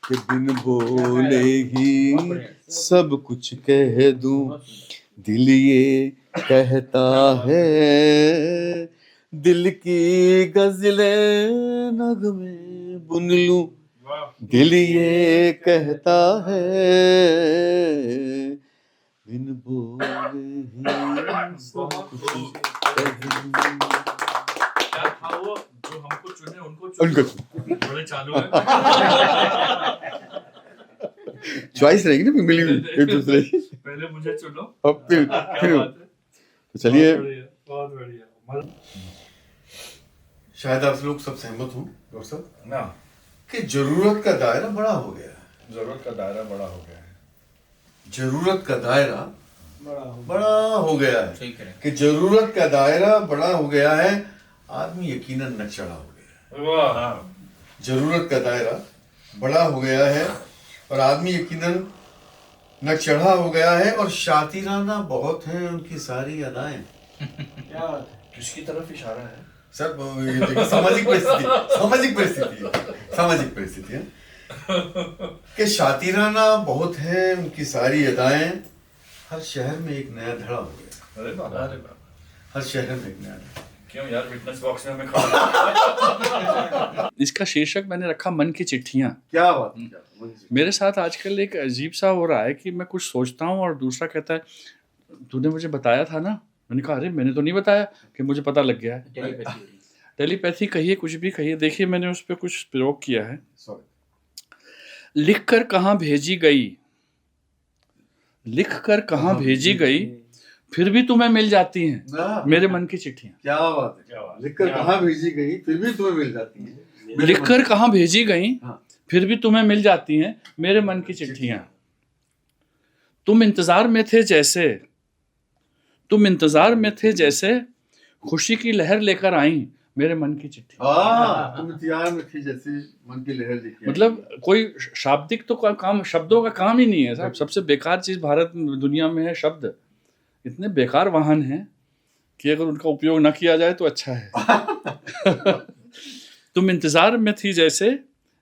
A: कि बिन बोले ही सब कुछ कह दूं, दिल ये कहता है। दिल की गजलें नगमे बुन लूं, दिल ये कहता है बिन बोले ही सब कुछ कह दूं।
C: क्या था वो जो हमको चुने उनको
A: उनको
C: बड़े चालू है।
A: चॉइस रहेगी ना मिली हुई एक दूसरे की।
C: पहले मुझे चुनो।
A: अब फिर
C: क्या बात है?
A: तो चलिए,
C: बहुत बढ़िया।
A: शायद आप लोग सब सहमत हो डॉक्टर साहब
H: ना,
A: कि जरूरत का दायरा बड़ा हो गया है।
H: जरूरत का दायरा बड़ा हो गया है।
A: जरूरत का दायरा बड़ा हो गया है।
G: सही कह रहे हैं।
A: कि जरूरत का दायरा बड़ा हो गया है, आदमी यकीनन नकचढ़ा हो गया है। जरूरत का दायरा बड़ा हो गया है और आदमी यकीनन नकचढ़ा हो गया है, और शातिराना बहुत हैं उनकी सारी अदाएं।
H: किसकी तरफ इशारा है?
A: सर ये देखिए, सामाजिक परिस्थिति है कि शातिराना बहुत है उनकी सारी अदाएं। हर शहर में एक नया धड़ा हो गया,
H: अरे बाबा,
A: हर शहर में एक नया धड़ा।
E: क्यों यार, विटनेस बॉक्स में हमें खड़ा इसका शीर्षक मैंने रखा मन की चिट्ठियां।
A: क्या बात है, क्या बात है।
E: मेरे साथ आजकल एक अजीब सा हो रहा है कि मैं कुछ सोचता हूँ और दूसरा कहता है तूने मुझे बताया था ना। मैंने कहा अरे मैंने तो नहीं बताया, कि मुझे पता लग गया है।
G: टेलीपैथी हो रही है।
E: टेलीपैथी कहिए, कुछ भी कहिए। देखिए मैंने उस पर कुछ प्रयोग किया है।
A: सॉरी।
E: लिख कर कहाँ भेजी गई, लिख कर कहाँ भेजी गई, फिर भी तुम्हें मिल जाती हैं
A: ना,
E: मेरे मन की चिट्ठियां।
A: क्या बात है, क्या बात है। लिखकर कहाँ भेजी गई फिर भी तुम्हें मिल जाती है।
E: लिख कर कहाँ भेजी गई,
A: हाँ।
E: फिर भी तुम्हें मिल जाती हैं मेरे मन की चिट्ठियां। तुम इंतजार में थे जैसे, तुम इंतजार में थे जैसे, खुशी की लहर लेकर आई मेरे मन की चिट्ठियां।
A: तुम इंतजार में थी जैसे मन की लहर लेके आई।
E: मतलब कोई शाब्दिक तो काम, शब्दों का काम ही नहीं है साहब। सबसे बेकार चीज भारत दुनिया में है शब्द। इतने बेकार वाहन हैं कि अगर उनका उपयोग न किया जाए तो अच्छा है। तुम इंतजार में थी जैसे,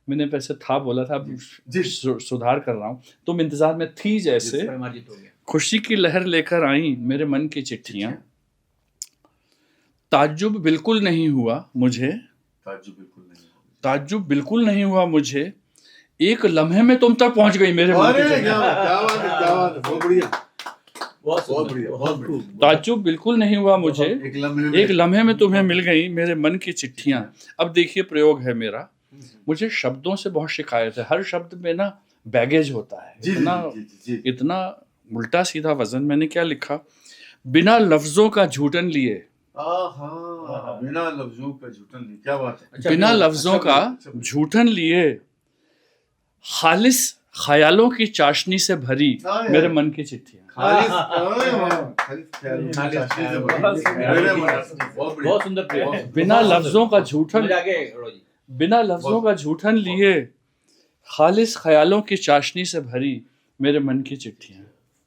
E: मैंने वैसे था बोला था, अब सुधार कर रहा हूँ। तुम इंतजार में थी जैसे,
G: परिमार्जित हो गया।
E: खुशी की लहर लेकर आई मेरे मन की चिट्ठियां। ताज्जुब बिल्कुल नहीं हुआ मुझे,
A: ताज्जुब बिल्कुल नहीं।
E: ताज्जुब बिल्कुल नहीं हुआ मुझे, एक लम्हे में तुम तक पहुंच गई मेरे मन की
A: अरे
E: चिट्ठियां।
A: क्या बात है, क्या बात है, बहुत बढ़िया,
G: बहुत
A: बहुत
G: सुंदर,
A: बढ़िया, बहुत बढ़िया।
E: ताज्जुब बिल्कुल नहीं हुआ मुझे, एक लम्हे में तुम्हें मिल गई मेरे मन की चिट्ठियां। अब देखिए प्रयोग है मेरा। मुझे शब्दों से बहुत शिकायत है। हर शब्द में ना बैगेज होता है,
A: जी,
E: इतना
A: जी, जी, जी।
E: इतना उल्टा सीधा वजन। मैंने क्या लिखा, बिना लफ्जों का झूठन लिए,
A: बिना लफ्जों का झूठन नहीं। क्या बात है।
E: बिना लफ्जों का झूठन लिए, खालिस ख्यालों की चाशनी से भरी मेरे मन की चिट्ठियां।
G: बहुत सुंदर प्रयोग है।
E: बिना लफ्जों का झूठन,
G: समझ आ गए अरोड़ा जी।
E: बिना लफ्जों का झूठन लिए, खालिस ख्यालों की चाशनी से भरी मेरे मन की चिट्ठियां।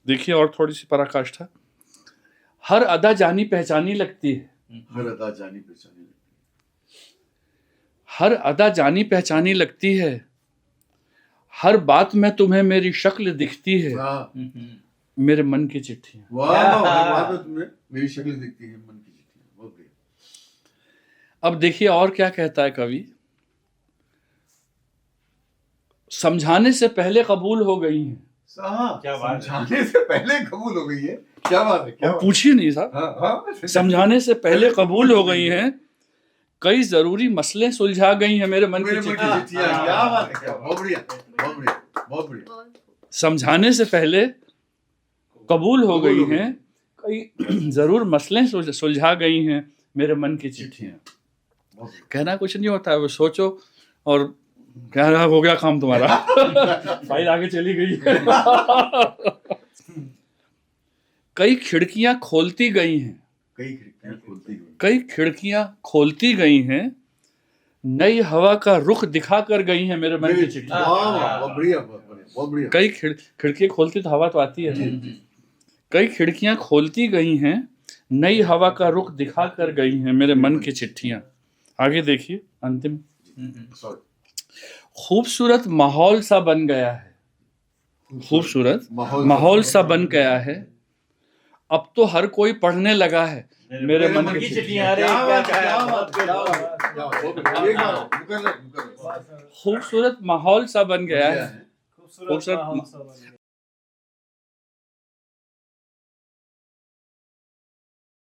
E: देखिए और थोड़ी सी पराकाष्ठा। हर अदा जानी पहचानी लगती है,
A: हर अदा जानी पहचानी लगती
E: हर अदा जानी पहचानी लगती है, हर बात में तुम्हें मेरी शक्ल दिखती है
A: है। वाह,
E: मेरे मन की चिट्ठियां।
A: वाह, हर बात में तुम्हें मेरी शक्ल दिखती है मन की चिट्ठियां। बहुत बढ़िया।
E: अब देखिए और क्या कहता है कवि। समझाने से पहले कबूल हो गई हैं।
A: क्या बात है। समझाने से पहले कबूल हो गई है। क्या बात है, क्या बात है।
E: पूछिए नहीं साहब।
A: हाँ।
E: समझाने से पहले कबूल हो गई हैं, कई जरूरी मसले सुलझा गई हैं मेरे मन
A: मेरे
E: की
A: मन की
E: चिट्ठियां।
A: चिट्ठियां। क्या बात है, क्या बहुत बढ़िया, बहुत बढ़िया, बहुत बढ़िया।
E: समझाने से पहले कबूल हो गई हैं, कई जरूर मसले सुलझा गई हैं मेरे मन की चिट्ठियां। कहना कुछ नहीं होता है, वो सोचो और क्या रहा, हो गया काम तुम्हारा। फाइल आगे चली गई। कई खिड़कियां खोलती गई हैं,
A: कई खिड़कियां खोलती गई।
E: कई खिड़कियां खोलती गई हैं, नई हवा का रुख दिखा कर गई हैं मेरे मन की चिट्ठियां।
A: वाह, वाह, बहुत बढ़िया, बहुत बढ़िया, बहुत बढ़िया।
E: कई खिड़की खोलती तो हवा तो आती है। कई खिड़कियां खोलती गई हैं, नई हवा का रुख दिखा कर गई हैं मेरे मन की चिट्ठियां। आगे देखिए अंतिम।
A: सॉरी।
E: खूबसूरत माहौल सा बन गया है, खूबसूरत माहौल सा बन गया है, अब तो हर कोई पढ़ने लगा है मेरे मन की चिट्ठियां।
G: अरे
A: क्या बात है,
G: क्या
A: क्या
G: बात
A: बात है, क्या बात है, क्या बात है। एक बार, मुकर्रर, मुकर्रर।
E: खूबसूरत माहौल सा बन गया है, खूबसूरत